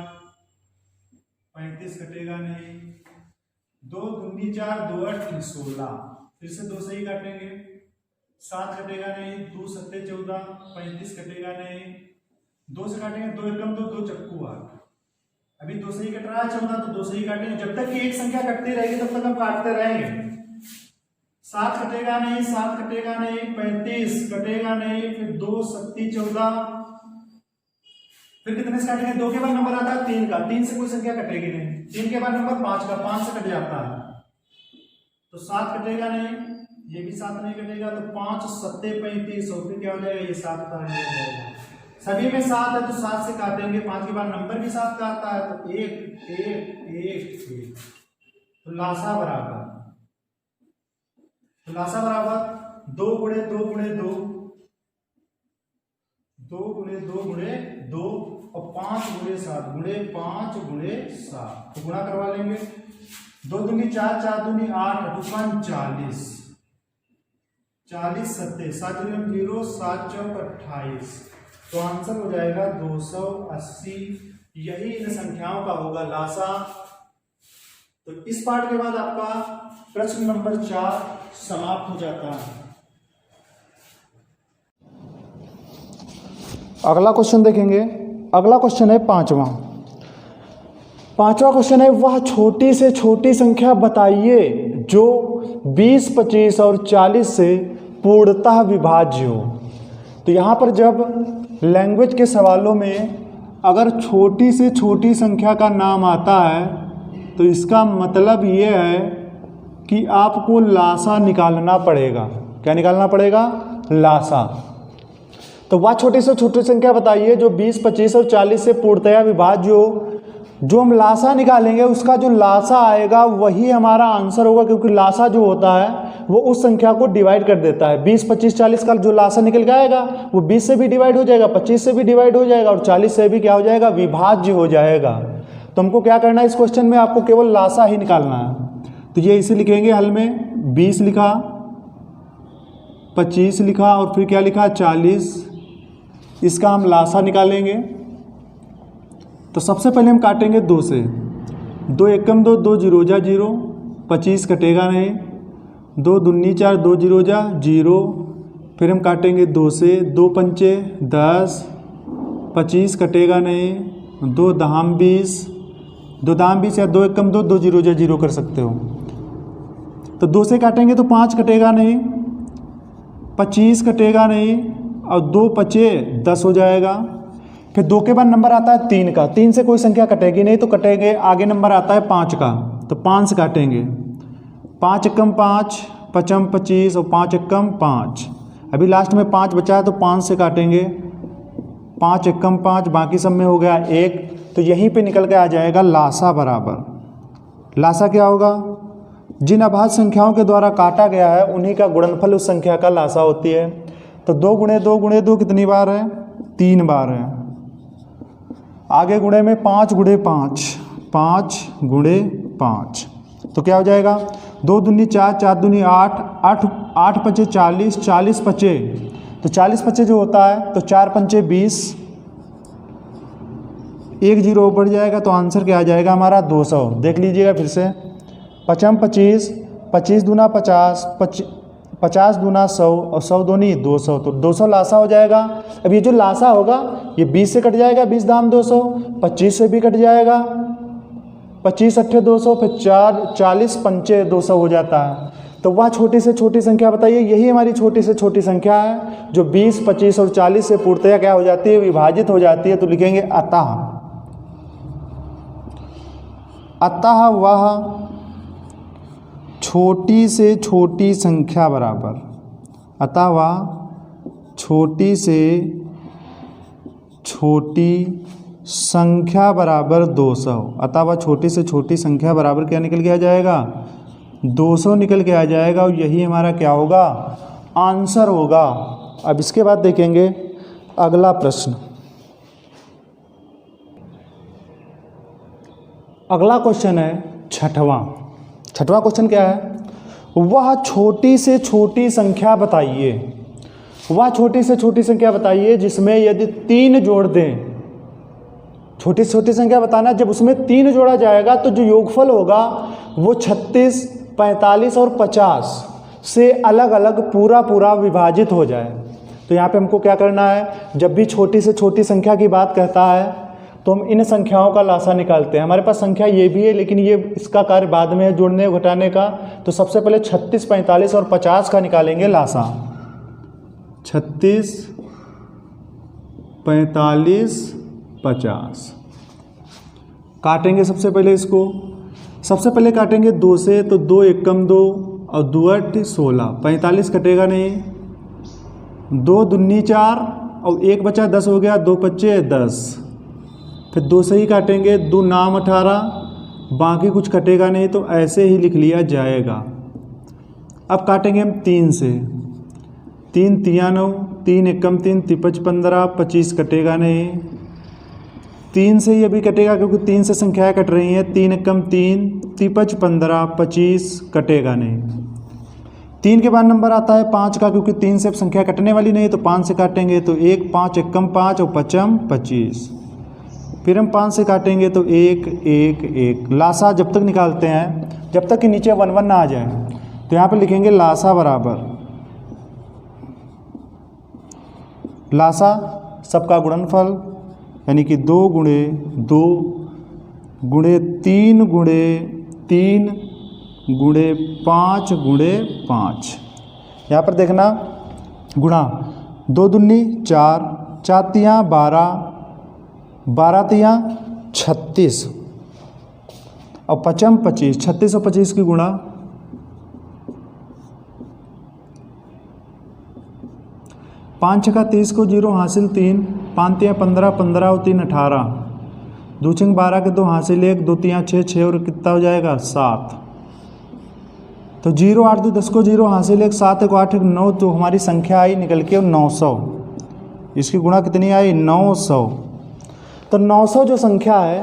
35 कटेगा नहीं, 2 दूनी 4, 2 8 16। फिर से 2 से ही काटेंगे, 7 कटेगा नहीं, 2 सत्ते 14, 35 कटेगा नहीं, 2 से काटेंगे, 2 एकम 2, 2 चक्कू 8। अभी 2 से ही कट रहा है 14, तो 2 से ही काटेंगे। जब तक कि एक संख्या कटती रहेगी तब तक हम काटते रहेंगे। 7 कटेगा नहीं, 7 कटेगा नहीं, 35 कटेगा नहीं, फिर 2 सत्ती 14, फिर कितने से काटेंगे, 2 के बाद नंबर आता है 3 का, 3 से कोई संख्या कटेगी नहीं, 3 के बाद नंबर 5 का, 5 से कट जाता है, तो 7 कटेगा नहीं, ये भी 7 नहीं कटेगा, तो 5 सत्ते 35, और फिर क्या हो जाएगा, ये 7 उतार दिया जाएगा। सभी में 7 है तो 7 से काटेंगे, 5 के बाद नंबर भी 7 का आता है, तो 1 1 1 1। तो लासा बराबर 2 गुणे 2 गुणे 2, 2 गुणे 2 गुणे 2, और 5 गुणे 7 गुणे 5 गुणे 7। तो गुणा करवा लेंगे, 2 दूनी 4, 4 दूनी 8, 8 40, 40 सत्ते 7 0, 7 चौक 28। तो आंसर हो जाएगा 280। यही इन संख्याओं का होगा लासा। तो इस पार्ट के बाद आपका प्रश्न नंबर 4 समाप्त हो जाता है। अगला क्वेश्चन देखेंगे। अगला क्वेश्चन है पांचवा क्वेश्चन है, वह छोटी से छोटी संख्या बताइए जो 20, 25 और 40 से पूर्णतः विभाज्य हो। तो यहाँ पर जब लैंग्वेज के सवालों में अगर छोटी से छोटी संख्या का नाम आता है तो इसका मतलब ये है कि आपको लासा निकालना पड़ेगा। क्या निकालना पड़ेगा? लासा। तो वह छोटी से छोटी संख्या बताइए जो 20, 25 और 40 से पूर्णतया विभाज्य हो। जो हम लासा निकालेंगे उसका जो लासा आएगा वही हमारा आंसर होगा, क्योंकि लासा जो होता है वो उस संख्या को डिवाइड कर देता है। 20, 25, 40 का जो लासा निकल के आएगा वो 20 से भी डिवाइड हो जाएगा, 25 से भी डिवाइड हो जाएगा, और 40 से भी क्या हो जाएगा? विभाज्य हो जाएगा। तो हमको क्या करना है इस क्वेश्चन में? आपको केवल लासा ही निकालना है। तो ये इसे लिखेंगे हल में, 20 लिखा, 25 लिखा, और फिर क्या लिखा? 40। इसका हम लासा निकालेंगे। तो सबसे पहले हम काटेंगे 2 से। 2 एकम 2, 2 जीरो जा 0, 25 कटेगा नहीं, 2 दूनी 4, 2 जीरो जा 0। फिर हम काटेंगे 2 से, 2 पंचे 10, 25 कटेगा नहीं, 2 दहाम 20, 2 दाम 20 या 2 एकम 2, 2 जीरो जा 0 कर सकते हो। तो 2 से काटेंगे तो 5 कटेगा नहीं, 25 कटेगा नहीं, और 2 पचे 10 हो जाएगा। फिर 2 के बाद नंबर आता है 3 का, 3 से कोई संख्या कटेगी नहीं, तो कटेंगे आगे नंबर आता है 5 का, तो 5 से काटेंगे। 5 एकम 5, 5 25, और 5 एकम 5। अभी लास्ट में 5 बचा है तो 5 से काटेंगे। 5 एकम 5, बाकी सब में हो गया 1। तो यहीं पे निकल के आ जाएगा लासा बराबर। लासा क्या होगा? जिन अभाज्य संख्याओं के द्वारा काटा गया है उन्हीं का गुणनफल उस संख्या का लासा होती है। तो 2 गुणे 2 गुणे 2 कितनी बार है? 3 बार है। आगे गुणे में 5 गुणे 5, 5 गुणे 5। तो क्या हो जाएगा? 2 दूनी 4, 4 दूनी 8, 8 पचे 40, 40 पचे, तो 40 पचे जो होता है तो 4 पंचे 20, 1 जीरो बढ़ जाएगा, तो आंसर क्या आ जाएगा हमारा? 200। देख लीजिएगा फिर से। 5 25, 25 दूना 50, 50 दूना 100 और 100 दूनी 200, तो 200 लासा हो जाएगा। अब ये जो लासा होगा ये 20 से कट जाएगा, 20 दाम 200, 25 से भी कट जाएगा, 25 अट्ठे 200, फिर 40 पंचे 200 हो जाता है। तो वह छोटी से छोटी संख्या बताइए, यही हमारी छोटी से छोटी संख्या है जो 20, 25 और 40 से पूर्णतया क्या हो जाती है, विभाजित हो जाती है। तो लिखेंगे अतः, अतः वह छोटी से छोटी संख्या बराबर, अतः वह छोटी से छोटी संख्या बराबर 200, अतः वह छोटी से छोटी संख्या बराबर क्या निकल के आ जाएगा, 200 निकल के आ जाएगा। और यही हमारा क्या होगा, आंसर होगा। अब इसके बाद देखेंगे अगला प्रश्न। अगला क्वेश्चन है छठवां क्वेश्चन क्या है, वह छोटी से छोटी संख्या बताइए, वह छोटी से छोटी संख्या बताइए जिसमें यदि 3 जोड़ दें, छोटी से छोटी संख्या बताना, जब उसमें 3 जोड़ा जाएगा तो जो योगफल होगा वो 36, 45 और 50 से अलग अलग पूरा विभाजित हो जाए। तो यहाँ पे हमको क्या करना है, जब भी छोटी से छोटी संख्या की बात कहता है तो हम इन संख्याओं का लासा निकालते हैं। हमारे पास संख्या ये भी है लेकिन ये इसका कार्य बाद में है, जोड़ने घटाने का। तो सबसे पहले 36, 45 और 50 का निकालेंगे लासा। 36, 45, 50 काटेंगे सबसे पहले इसको। सबसे पहले काटेंगे 2 से, तो 2 एकम 2 और 2 8 16, 45 कटेगा नहीं, 2 दूनी 4 और 1 बचा 10 हो गया, 2 पच्चे 10, फिर 2 से ही काटेंगे, 2 नाम 18, बाकी कुछ कटेगा नहीं तो ऐसे ही लिख लिया जाएगा। अब काटेंगे हम 3 से, 3 तिया 9, 3 एकम 3, 3 15, 25 कटेगा नहीं, 3 से ही अभी कटेगा क्योंकि 3 से संख्याएं कट रही हैं, 3 एकम 3, 3 15, 25 कटेगा नहीं। 3 के बाद नंबर आता है 5 का, क्योंकि 3 से संख्या कटने वाली नहीं तो 5 से काटेंगे, तो 1 5 एकम 5 और 5 25, फिर हम 5 से काटेंगे तो 1 1 1। लासा जब तक निकालते हैं जब तक कि नीचे 1 1 ना आ जाए, तो यहाँ पे लिखेंगे लासा बराबर, लासा सबका गुणनफल यानी कि 2 गुणे 2 गुणे 3 गुणे 3 गुणे 5 गुणे 5। यहाँ पर देखना गुणा, 2 दूनी 4, 4 तिया 12, 12 तिया 36 और 5 25, 36 और 25 की गुणा, 5 छक्का 30 को 0 हासिल 3, 5 तिया 15, 15 और 3 18, 2 छिंग 12 के 2 हासिल 1, 2 तिया 6, 6 और कितना हो जाएगा 7। तो 0 8 2 10 को 0 हासिल 1, 7 1 8 1 9, तो हमारी संख्या आई निकल के 900। इसकी गुणा कितनी आई 900। तो 900 जो संख्या है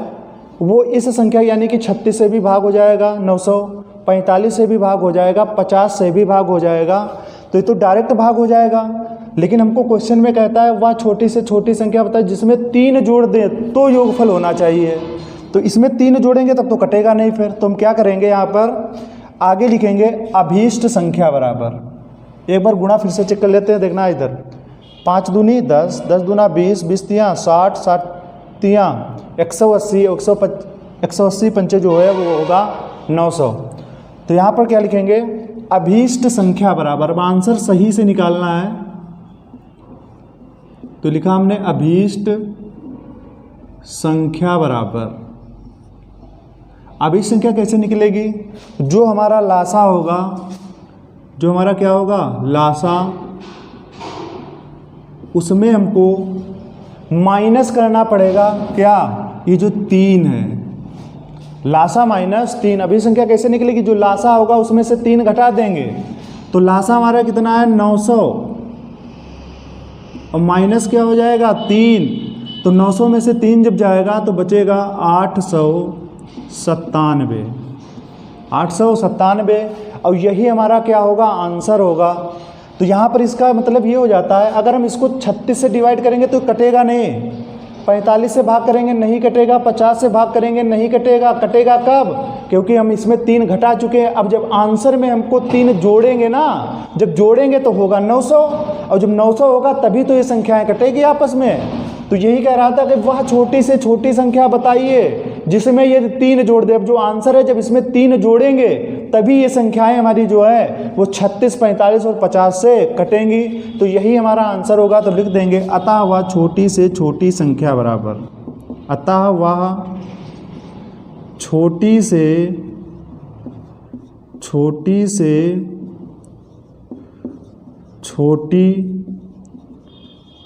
वो इस संख्या यानी कि 36 से भी भाग हो जाएगा, 900 45 से भी भाग हो जाएगा, 50 से भी भाग हो जाएगा, तो ये तो डायरेक्ट भाग हो जाएगा। लेकिन हमको क्वेश्चन में कहता है वह छोटी से छोटी संख्या बताए जिसमें 3 जोड़ दें तो योगफल होना चाहिए। तो इसमें 3 जोड़ेंगे तब तो कटेगा नहीं, फिर तो हम क्या करेंगे, यहाँ पर आगे लिखेंगे अभीष्ट संख्या बराबर। एक बार गुणा फिर से चेक कर लेते हैं, देखना इधर, 5 दूनी 10, 10 दूना 20, 20 तिया 60, 60 तिया 180, 180 पंचे जो है वो होगा 900। तो यहाँ पर क्या लिखेंगे, अभीष्ट संख्या बराबर। अब आंसर सही से निकालना है, तो लिखा हमने अभीष्ट संख्या बराबर। अभीष्ट संख्या कैसे निकलेगी, जो हमारा लासा होगा, जो हमारा क्या होगा लासा, उसमें हमको माइनस करना पड़ेगा क्या, ये जो 3 है, लासा माइनस 3। अभीष्ट संख्या कैसे निकलेगी, जो लासा होगा उसमें से 3 घटा देंगे, तो लासा हमारा कितना है 900 और माइनस क्या हो जाएगा 3, तो 900 में से 3 जब जाएगा तो बचेगा 897, 897। और यही हमारा क्या होगा आंसर होगा। तो यहाँ पर इसका मतलब ये हो जाता है, अगर हम इसको 36 से डिवाइड करेंगे तो कटेगा नहीं, 45 से भाग करेंगे नहीं कटेगा, 50 से भाग करेंगे नहीं कटेगा। कटेगा कब? क्योंकि हम इसमें 3 घटा चुके हैं। अब जब आंसर में हमको 3 जोड़ेंगे ना, जब जोड़ेंगे तो होगा 900, और जब 900 होगा तभी तो ये संख्याएं कटेगी आपस में। तो यही कह रहा था कि वह छोटी से छोटी संख्या बताइए जिसमें ये 3 जोड़ दे। अब जो आंसर है, जब इसमें 3 जोड़ेंगे तभी ये संख्याएं हमारी जो है वो 36, 45 और 50 से कटेंगी। तो यही हमारा आंसर होगा। तो लिख देंगे अतः वह छोटी से छोटी संख्या बराबर, अतः वह छोटी से छोटी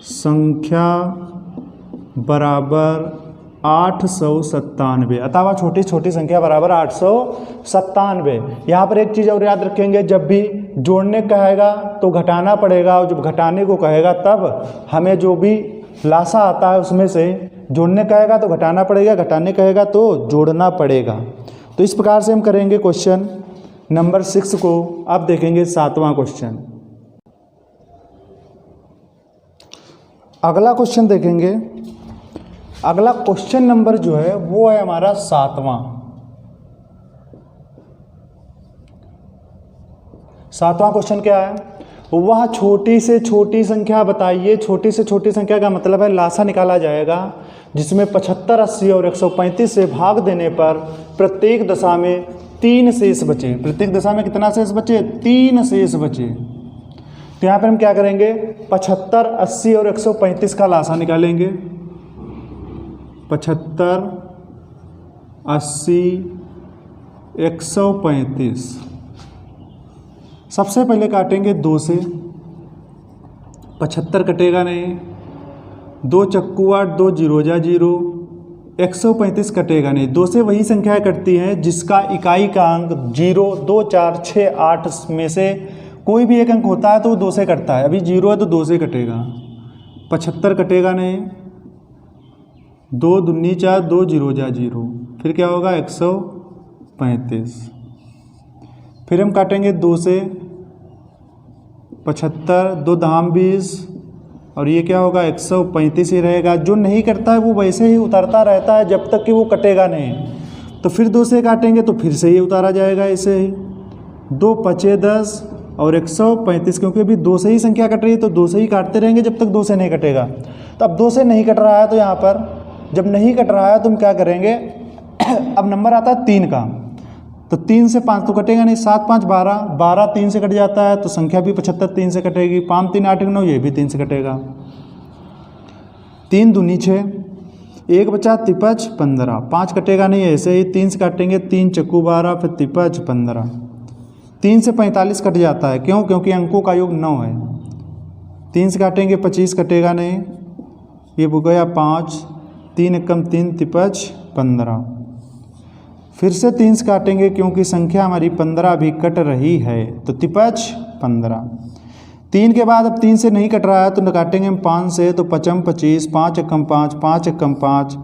संख्या बराबर 897। अतः वह छोटी छोटी संख्या बराबर 897। यहाँ पर एक चीज़ और याद रखेंगे, जब भी जोड़ने कहेगा तो घटाना पड़ेगा, और जब घटाने को कहेगा तब हमें जो भी लासा आता है उसमें से जोड़ने कहेगा तो घटाना पड़ेगा, घटाने कहेगा तो जोड़ना पड़ेगा। तो इस प्रकार से हम करेंगे क्वेश्चन नंबर 6 को। अब देखेंगे 7वां क्वेश्चन। अगला क्वेश्चन देखेंगे। अगला क्वेश्चन नंबर जो है वो है हमारा 7वां। 7वां क्वेश्चन क्या है? वह छोटी से छोटी संख्या बताइए। छोटी से छोटी संख्या का मतलब है लासा निकाला जाएगा जिसमें 75, 80 और 135 से भाग देने पर प्रत्येक दशा में 3 शेष बचे। प्रत्येक दशा में कितना शेष बचे? 3 शेष बचे। तो यहाँ पर हम क्या करेंगे? 75, 80 और 135 का लासा निकालेंगे। 75, 80, 135। सबसे पहले काटेंगे 2 से। 75 कटेगा नहीं, 2 चक्कू 8, 2 जीरो जा जीरो। 135 कटेगा नहीं। 2 से वही संख्या कटती हैं जिसका इकाई का अंक 0, 2, 4, 6, 8 में से कोई भी एक अंक होता है तो वो 2 से कटता है। अभी 0 है तो 2 से कटेगा। 75 कटेगा नहीं, 2 दूनी 4, 2 जीरो जा जीरो। फिर क्या होगा? 135। फिर हम काटेंगे 2 से। 75, 2 धाम 20, और ये क्या होगा? 135 ही रहेगा। जो नहीं करता है वो वैसे ही उतरता रहता है जब तक कि वो कटेगा नहीं। तो फिर 2 से काटेंगे तो फिर से ही उतारा जाएगा ऐसे ही। 2 पचे 10 और 135, क्योंकि अभी 2 से ही संख्या कट रही है तो 2 से ही काटते रहेंगे जब तक 2 से नहीं कटेगा। तो अब 2 से नहीं कट रहा है, तो यहाँ पर जब नहीं कट रहा है तो हम क्या करेंगे? अब नंबर आता है 3 का, तो 3 से 5 तो कटेगा नहीं। 7, 5, 12, 12 3 से कट जाता है तो संख्या भी 75 3 से कटेगी। 5, 3, 8, 9, ये भी 3 से कटेगा। 3 दूनी 6, 1 बचा 53, 15। 5 कटेगा नहीं, ऐसे ही 3 से काटेंगे। 3 चक्कू 12, फिर 53, 15। 3 से 45 कट जाता है। क्यों? क्योंकि अंकों का योग 9 है। 3 से काटेंगे 25 कटेगा नहीं, ये हो गया 5। 3 एकम 3, 53, 15। फिर से 3 से काटेंगे क्योंकि संख्या हमारी 15 भी कट रही है, तो 53, 15। 3 के बाद अब 3 से नहीं कट रहा है तो काटेंगे हम 5 से, तो 5, 25, 5 एकम 5, 5 एकम 5।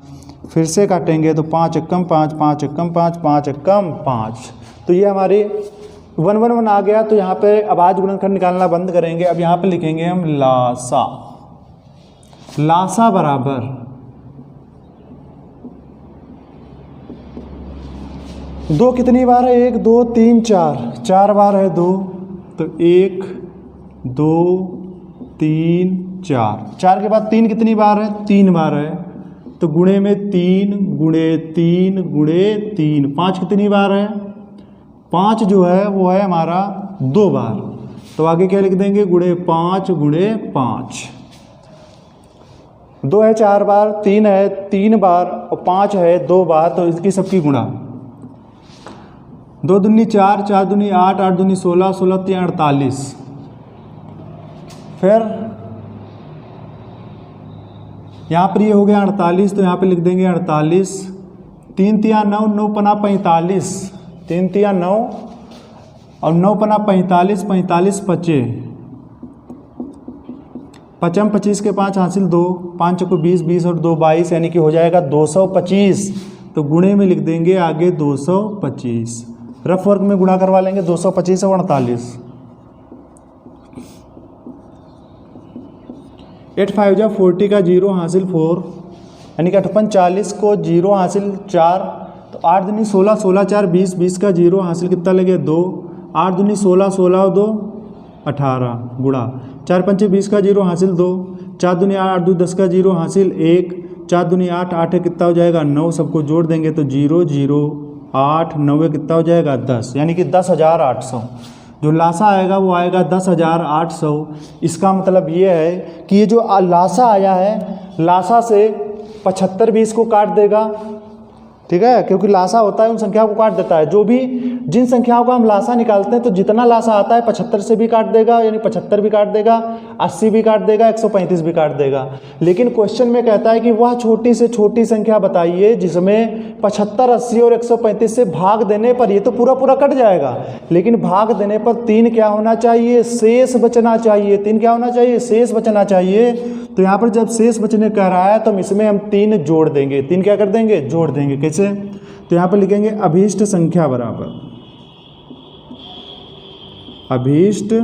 फिर से काटेंगे तो 5 एकम 5, 5 एकम 5, 5 एकम 5। तो ये हमारी 1, 1, 1 आ गया। तो यहाँ पे अभाज्य गुणनखंड निकालना बंद करेंगे। अब यहाँ पे लिखेंगे हम लासा। लासा बराबर 2 कितनी बार है? 1, 2, 3, 4, 4 बार है 2, तो 1, 2, 3, 4। 4 के बाद 3 कितनी बार है? 3 बार है, तो गुणे में 3 गुणे 3 गुणे 3। 5 कितनी बार है? 5 जो है वो है हमारा 2 बार, तो आगे क्या लिख देंगे? गुणे 5 गुणे 5। 2 है 4 बार, 3 है 3 बार और 5 है 2 बार, तो इसकी सबकी गुणा। 2 दूनी 4, 4 दूनी 8, 8 दूनी 16, 16 3 48। फिर यहाँ पर ये हो गया 48, तो यहाँ पे लिख देंगे 48। 3 तिया 9, 9 पना 45। 3 तिया 9 और 9 पना 45, 45 पचे। 5 25 के 5 हासिल 2, 5 को 20, 20 और 2 22, यानी कि हो जाएगा 225। तो गुणे में लिख देंगे आगे 225। रफ वर्क में गुणा करवा लेंगे 225 और 48। 8 5 जा 40 का 0 हासिल 4, यानी कि 8 40 को 0 हासिल 4, तो 8 दूनी 16, 16 4 20, 20 का 0 हासिल कितना लगे 2, 8 दूनी 16, 16 2 18 गुणा 4 पंचे 20 का 0 हासिल 2, 4 दूनी 8, 8 2 10 का 0 हासिल 1, 4 दूनी 8, 8 कितना हो जाएगा 9, सबको जोड़ देंगे तो 0 0 8 9 कितना हो जाएगा 10, यानी कि 10,800 जो लासा आएगा वो आएगा 10,800। इसका मतलब ये है कि ये जो लासा आया है, लासा से 75 भी इसको काट देगा, ठीक है, क्योंकि लासा होता है उन संख्याओं को काट देता है। जो भी जिन संख्याओं का हम लासा निकालते हैं तो जितना लासा आता है 75 से भी काट देगा, यानी 75 भी काट देगा, 80 भी काट देगा, 135 भी काट देगा। लेकिन क्वेश्चन में कहता है कि वह छोटी से छोटी संख्या बताइए जिसमें 75, 80 और 135 से भाग देने पर, ये तो पूरा पूरा कट जाएगा, लेकिन भाग देने पर 3 क्या होना चाहिए, शेष बचना चाहिए। 3 क्या होना चाहिए, शेष बचना चाहिए। तो यहाँ पर जब शेष बचने कह रहा है तो इसमें हम 3 जोड़ देंगे। 3 क्या कर देंगे, जोड़ देंगे। कैसे, तो यहाँ पर लिखेंगे अभीष्ट संख्या बराबर, अभीष्ट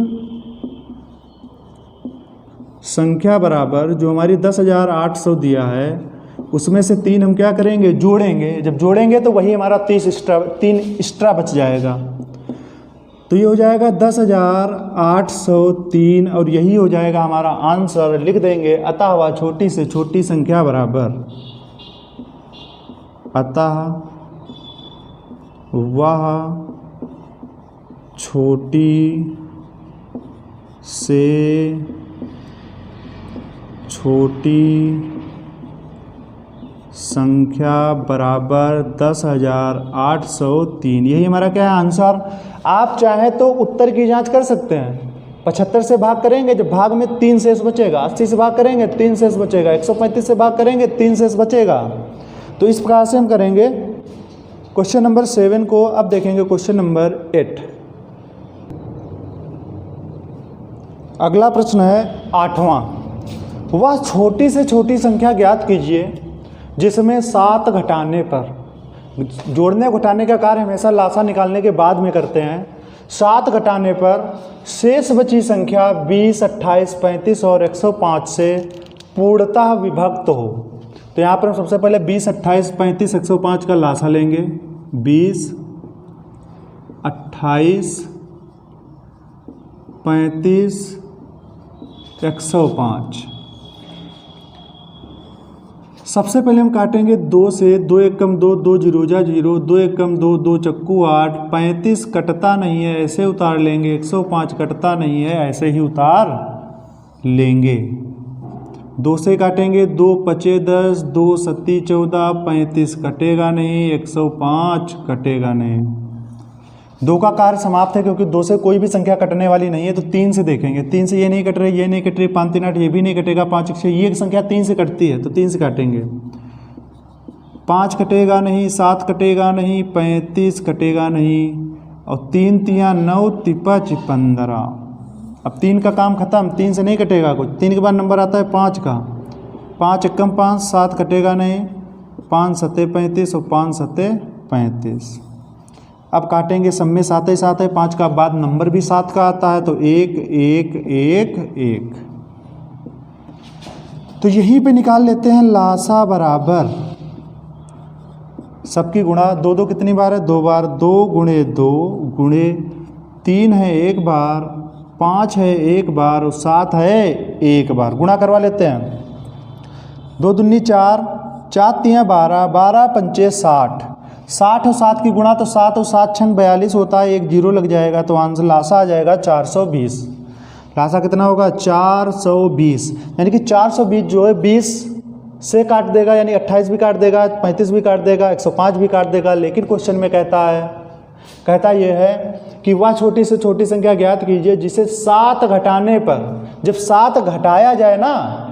संख्या बराबर जो हमारी 10,800 दिया है उसमें से 3 हम क्या करेंगे, जोड़ेंगे। जब जोड़ेंगे तो वही हमारा 3 एक्स्ट्रा बच जाएगा। तो ये हो जाएगा 10,803 और यही हो जाएगा हमारा आंसर। लिख देंगे अतः वह छोटी से छोटी संख्या बराबर, अतः वह छोटी से छोटी संख्या बराबर 10,803। यही हमारा क्या है, आंसर। आप चाहें तो उत्तर की जांच कर सकते हैं। 75 से भाग करेंगे, जब भाग में 3 शेष बचेगा। 80 से भाग करेंगे 3 शेष बचेगा। 135 से भाग करेंगे 3 शेष बचेगा। तो इस प्रकार से हम करेंगे। क्वेश्चन नंबर 7 को अब देखेंगे क्वेश्चन नंबर 8। अगला प्रश्न है 8वां। वह छोटी से छोटी संख्या ज्ञात कीजिए जिसमें 7 घटाने पर, जोड़ने घटाने का कार्य हमेशा लासा निकालने के बाद में करते हैं, 7 घटाने पर शेष बची संख्या 20, 28, 35 और 105 से पूर्णतः विभक्त हो। तो यहाँ पर हम सबसे पहले 20, 28, 35, 105 का लासा लेंगे। 20, 28, 35, 105। सबसे पहले हम काटेंगे 2 से। 2 एकम 2, 2 जीरोजा 0, 2 एकम 2, 2 चक्कू 8। 35 कटता नहीं है, ऐसे उतार लेंगे। 105 कटता नहीं है, ऐसे ही उतार लेंगे। 2 से काटेंगे, 2 पचे 10, 2 सत्ती 14, 35 कटेगा नहीं, 105 कटेगा नहीं। 2 का कार्य समाप्त है क्योंकि 2 से कोई भी संख्या कटने वाली नहीं है। तो 3 से देखेंगे। 3 से ये नहीं कट रही, ये नहीं कट रही, 5 3 8 ये भी नहीं कटेगा। 5 1 ये संख्या 3 से कटती है तो 3 से काटेंगे। 5 कटेगा नहीं, 7 कटेगा नहीं, 35 कटेगा नहीं, और 3 3 9 तिपा 15। अब 3 का काम खत्म, 3 से नहीं कटेगा कुछ। 3 के बाद नंबर आता है 5 का। 5 एकम 5, 7 कटेगा नहीं, 5 सत्ते 35 और 5 सत्ते 35। अब काटेंगे, सब में 7 ही 7 है। 5 का बाद नंबर भी 7 का आता है तो 1 1 1 1। तो यहीं पे निकाल लेते हैं लासा बराबर, सबकी गुणा 2 2 कितनी बार है, 2 बार। 2 गुणे 2 गुणे 3 है 1 बार, 5 है 1 बार और 7 है 1 बार। गुणा करवा लेते हैं। 2 दूनी 4, 4 3 12, 12 पंचे 60। 60 और 7 की गुणा तो 7 और 7 छंग 42 होता है, 1 जीरो लग जाएगा तो आंसर लासा आ जाएगा 420। लासा कितना होगा, 420। यानी कि 420 जो है 20 से काट देगा, यानी 28 भी काट देगा, 35 भी काट देगा, 105 भी काट देगा। लेकिन क्वेश्चन में कहता यह है कि वह छोटी से छोटी संख्या ज्ञात कीजिए जिसे 7 घटाने पर, जब 7 घटाया जाए ना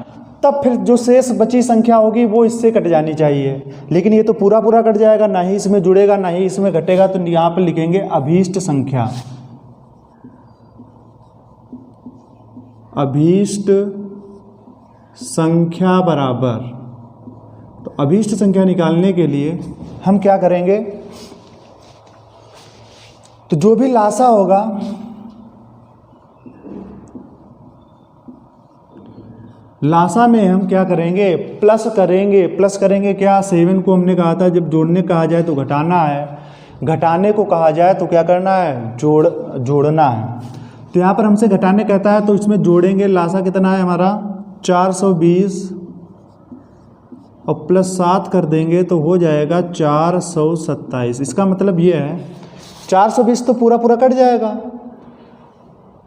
तब फिर जो शेष बची संख्या होगी वो इससे कट जानी चाहिए। लेकिन ये तो पूरा पूरा कट जाएगा, ना ही इसमें जुड़ेगा ना ही इसमें घटेगा। तो यहाँ पर लिखेंगे अभीष्ट संख्या। अभीष्ट संख्या बराबर, तो अभीष्ट संख्या निकालने के लिए हम क्या करेंगे, तो जो भी लासा होगा, लासा में हम क्या करेंगे, प्लस करेंगे। प्लस करेंगे क्या, 7 को हमने कहा था जब जोड़ने कहा जाए तो घटाना है, घटाने को कहा जाए तो क्या करना है, जोड़ना है। तो यहाँ पर हमसे घटाने कहता है तो इसमें जोड़ेंगे। लासा कितना है हमारा 420 और प्लस 7 कर देंगे तो हो जाएगा 427। इसका मतलब ये है 420 तो पूरा पूरा कट जाएगा।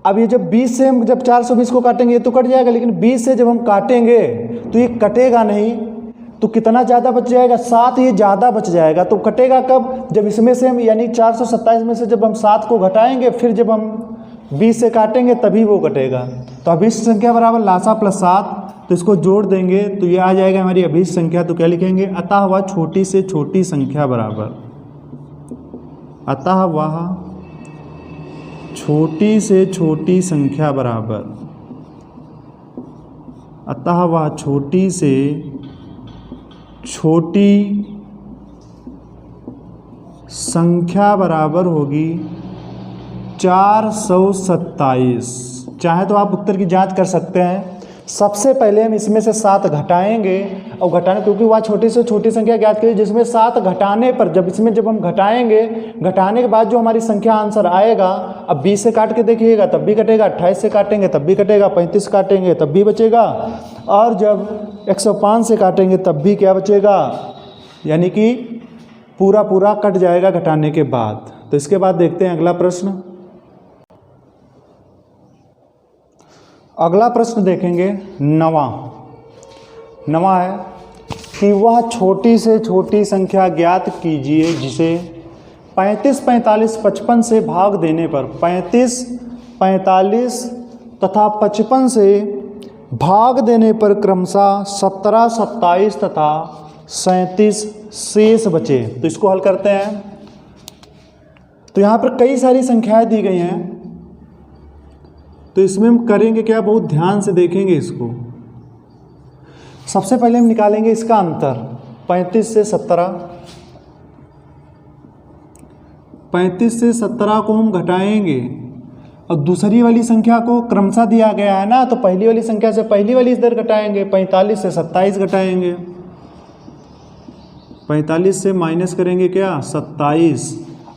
अब ये जब 20 से हम जब 420 को काटेंगे ये तो कट जाएगा, लेकिन 20 से जब हम काटेंगे तो ये कटेगा नहीं, तो कितना ज़्यादा बच जाएगा, 7 ये ज़्यादा बच जाएगा। तो कटेगा कब, जब इसमें से हम यानी 427 में से जब हम 7 को घटाएंगे फिर जब हम 20 से काटेंगे तभी वो कटेगा। तो अभिष्ट संख्या बराबर लासा प्लस 7, तो इसको जोड़ देंगे तो ये आ जाएगा हमारी अभिष्ट संख्या। तो क्या लिखेंगे, अतः वह छोटी से छोटी संख्या बराबर, अतः वह छोटी से छोटी संख्या बराबर, अतः वह छोटी से छोटी संख्या बराबर होगी 427। चाहे तो आप उत्तर की जांच कर सकते हैं। सबसे पहले हम इसमें से 7 घटाएंगे और घटाने, क्योंकि वह छोटी से छोटी संख्या ज्ञात करिए जिसमें 7 घटाने पर जब हम घटाएंगे, घटाने के बाद जो हमारी संख्या आंसर आएगा, अब 20 से काट के देखिएगा तब भी कटेगा, 28 से काटेंगे तब भी कटेगा, 35 काटेंगे तब भी बचेगा, और जब 105 से काटेंगे तब भी क्या बचेगा, यानी कि पूरा पूरा कट जाएगा घटाने के बाद। तो इसके बाद देखते हैं अगला प्रश्न। अगला प्रश्न देखेंगे 9वां है कि वह छोटी से छोटी संख्या ज्ञात कीजिए जिसे 35, 45, 55 से भाग देने पर 35, 45 तथा 55 से भाग देने पर क्रमशः 17, 27 तथा 37 शेष बचे। तो इसको हल करते हैं। तो यहाँ पर कई सारी संख्याएं दी गई हैं, तो इसमें हम करेंगे क्या, बहुत ध्यान से देखेंगे इसको। सबसे पहले हम निकालेंगे इसका अंतर, 35 से 17। 35 से 17 को हम घटाएंगे और दूसरी वाली संख्या को क्रमशः दिया गया है ना, तो पहली वाली संख्या से पहली वाली इधर घटाएंगे। 45 से 27 घटाएंगे, 45 से माइनस करेंगे क्या, 27,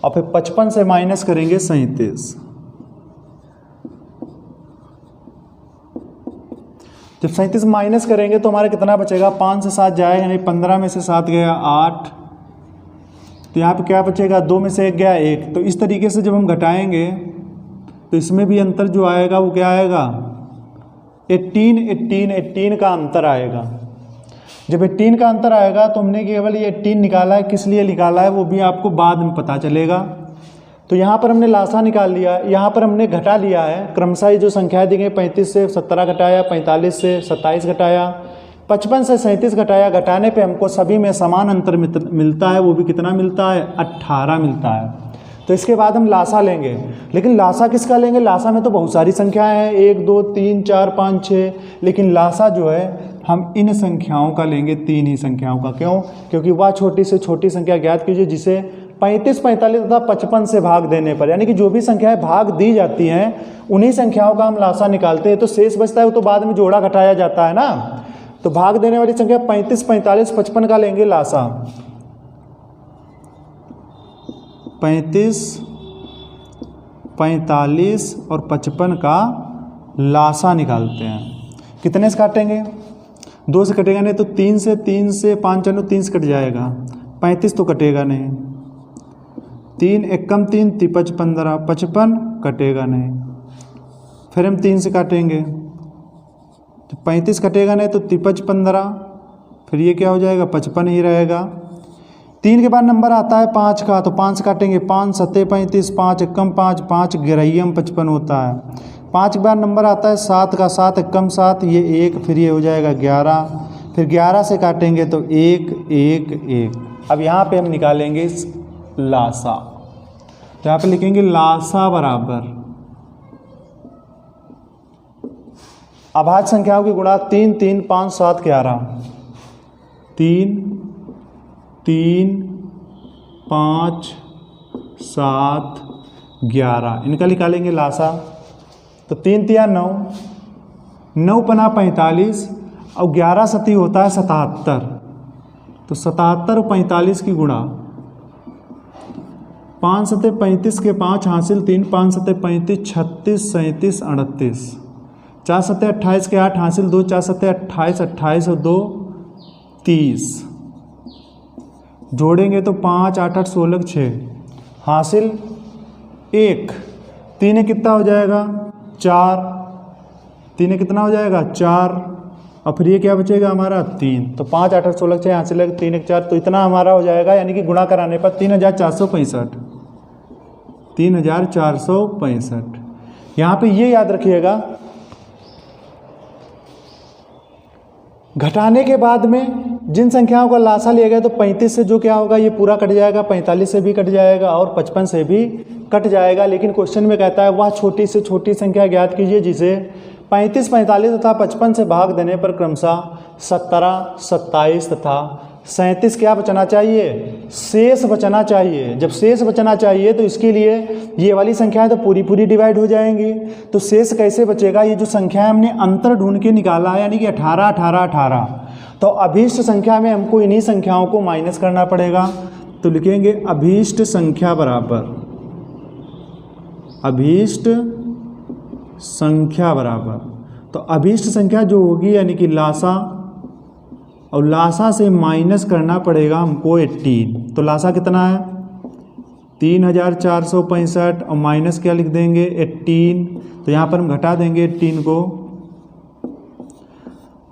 और फिर 55 से माइनस करेंगे 37। जब 37 माइनस करेंगे तो हमारा कितना बचेगा, 5 से 7 जाएगा, यानी 15 में से 7 गया 8, तो यहाँ पे क्या बचेगा, 2 में से 1 गया 1। तो इस तरीके से जब हम घटाएंगे तो इसमें भी अंतर जो आएगा वो क्या आएगा, 18 का अंतर आएगा। जब 18 का अंतर आएगा तो हमने केवल ये 18 निकाला है, किस लिए निकाला है वो भी आपको बाद में पता चलेगा। तो यहाँ पर हमने लासा निकाल लिया, यहाँ पर हमने घटा लिया है क्रमशः। ये जो संख्या दी गई 35 से 17 घटाया, 45 से 27 घटाया, 55 से 37 घटाया। घटाने पे हमको सभी में समान अंतर मिलता है, वो भी कितना मिलता है, 18 मिलता है। तो इसके बाद हम लासा लेंगे, लेकिन लासा किसका लेंगे, लासा में तो बहुत सारी संख्याएं हैं, 1 2 3 4 5 6, लेकिन लासा जो है हम इन संख्याओं का लेंगे, 3 ही संख्याओं का। क्यों, क्योंकि वह छोटी से छोटी संख्या ज्ञात कीजिए जिसे 35, 45 तथा 55 से भाग देने पर, यानी कि जो भी संख्याएं भाग दी जाती हैं उन्हीं संख्याओं का हम लासा निकालते हैं। तो शेष बचता है वो तो बाद में जोड़ा घटाया जाता है ना। तो भाग देने वाली संख्या 35, 45, 55 का लेंगे लासा। 35, 45 और 55 का लासा निकालते हैं। कितने से काटेंगे, 2 से कटेगा नहीं, तो 3 से 5 3 से कट जाएगा, 35 तो कटेगा नहीं, 3 एकम 3 तिपच 15, 55 कटेगा नहीं। फिर हम 3 से काटेंगे तो 35 कटेगा नहीं, तो तिपच 15, फिर ये क्या हो जाएगा, 55 ही रहेगा। 3 के बाद नंबर आता है 5 का, तो 5 से काटेंगे, 5 7 35, 5 एकम 5, 5 गिरहियम 55 होता है। 5 के बाद नंबर आता है 7 का, 7 एकम 7, ये 1, फिर ये हो जाएगा 11, फिर 11 से काटेंगे तो 1 1 1। अब यहाँ पे हम निकालेंगे लासा, तो यहाँ पे लिखेंगे लासा बराबर अभाज्य संख्याओं की गुणा 3 3 5 7 11, 3 3 5 7 11, इनका निकालेंगे लासा। तो 3 3 9, 9 पना 45, और 11 सती होता है 77, तो 77 और 45 की गुणा, 5 सते 35 के 5 हासिल 3, 5 सते 35, 36, 37, 38, 4 सते 28 के 8 हासिल 2, 4 सते 28, 28 और 2 30, जोड़ेंगे तो 5 8 8 16 6 हासिल 1, 3 कितना हो जाएगा 4, 3 कितना हो जाएगा 4, और फिर ये क्या बचेगा हमारा 3, तो 5 8 8 16 6 हासिल 3 1 4, तो इतना हमारा हो जाएगा, यानी कि गुणा कराने पर 3465, 3465। यहाँ पे ये याद रखिएगा, घटाने के बाद में जिन संख्याओं का लासा लिया गया तो 35 से जो क्या होगा ये पूरा कट जाएगा, 45 से भी कट जाएगा और 55 से भी कट जाएगा। लेकिन क्वेश्चन में कहता है वह छोटी से छोटी संख्या ज्ञात कीजिए जिसे 35, 45 तथा 55 से भाग देने पर क्रमशः 17, 27 तथा 37 क्या बचना चाहिए, शेष बचना चाहिए। जब शेष बचना चाहिए तो इसके लिए ये वाली संख्याएं तो पूरी पूरी डिवाइड हो जाएंगी, तो शेष कैसे बचेगा, ये जो संख्या हमने अंतर ढूंढ के निकाला है यानी कि 18, 18, 18, तो अभीष्ट संख्या में हमको इन्हीं संख्याओं को माइनस करना पड़ेगा। तो लिखेंगे अभीष्ट संख्या बराबर, अभीष्ट संख्या बराबर, तो अभीष्ट संख्या जो होगी यानी कि लासा, और लासा से माइनस करना पड़ेगा हमको 18, तो लासा कितना है 3465 और माइनस क्या लिख देंगे 18, तो यहाँ पर हम घटा देंगे 18 को,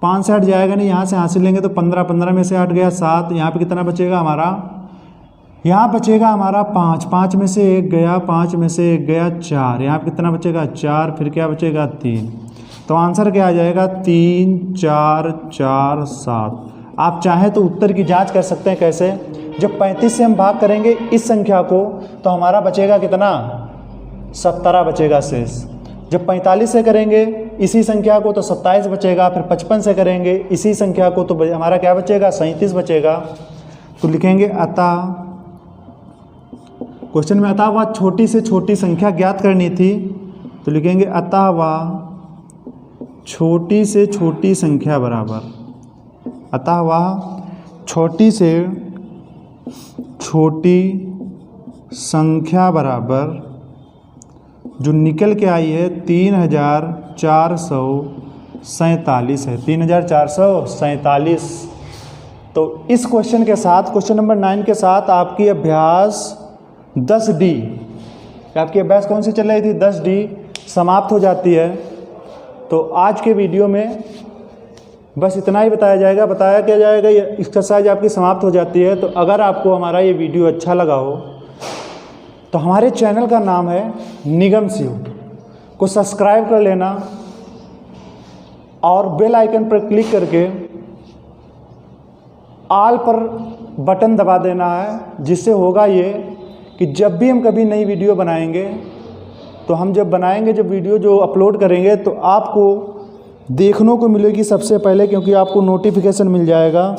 5 से 8 जाएगा नहीं, यहाँ से हासिल लेंगे तो 15, 15 में से 8 गया 7, यहाँ पे कितना बचेगा हमारा, यहाँ बचेगा हमारा 5, 5 में से 1 गया, 5 में से 1 गया 4, यहाँ पे कितना बचेगा 4, फिर क्या बचेगा 3, तो आंसर क्या आ जाएगा 3 4 4 7। आप चाहें तो उत्तर की जांच कर सकते हैं कैसे, जब 35 से हम भाग करेंगे इस संख्या को तो हमारा बचेगा कितना 17 बचेगा शेष, जब 45 से करेंगे इसी संख्या को तो 27 बचेगा, फिर 55 से करेंगे इसी संख्या को तो हमारा क्या बचेगा 37 बचेगा। तो लिखेंगे अतः, क्वेश्चन में अतः वह छोटी से छोटी संख्या ज्ञात करनी थी, तो लिखेंगे अतः वह छोटी से छोटी संख्या बराबर, अतः वह छोटी से छोटी संख्या बराबर जो निकल के आई है 3447 है, 3447। तो इस क्वेश्चन के साथ, क्वेश्चन नंबर 9 के साथ आपकी अभ्यास 10D, आपकी अभ्यास कौन सी चल रही थी 10D समाप्त हो जाती है। तो आज के वीडियो में बस इतना ही बताया क्या जाएगा, ये एक्सरसाइज आपकी समाप्त हो जाती है। तो अगर आपको हमारा ये वीडियो अच्छा लगा हो तो हमारे चैनल का नाम है निगम शिव को सब्सक्राइब कर लेना और बेल आइकन पर क्लिक करके ऑल पर बटन दबा देना है, जिससे होगा ये कि जब भी हम कभी नई वीडियो बनाएंगे तो हम जब वीडियो जो अपलोड करेंगे तो आपको देखने को मिलेगी सबसे पहले, क्योंकि आपको नोटिफिकेशन मिल जाएगा।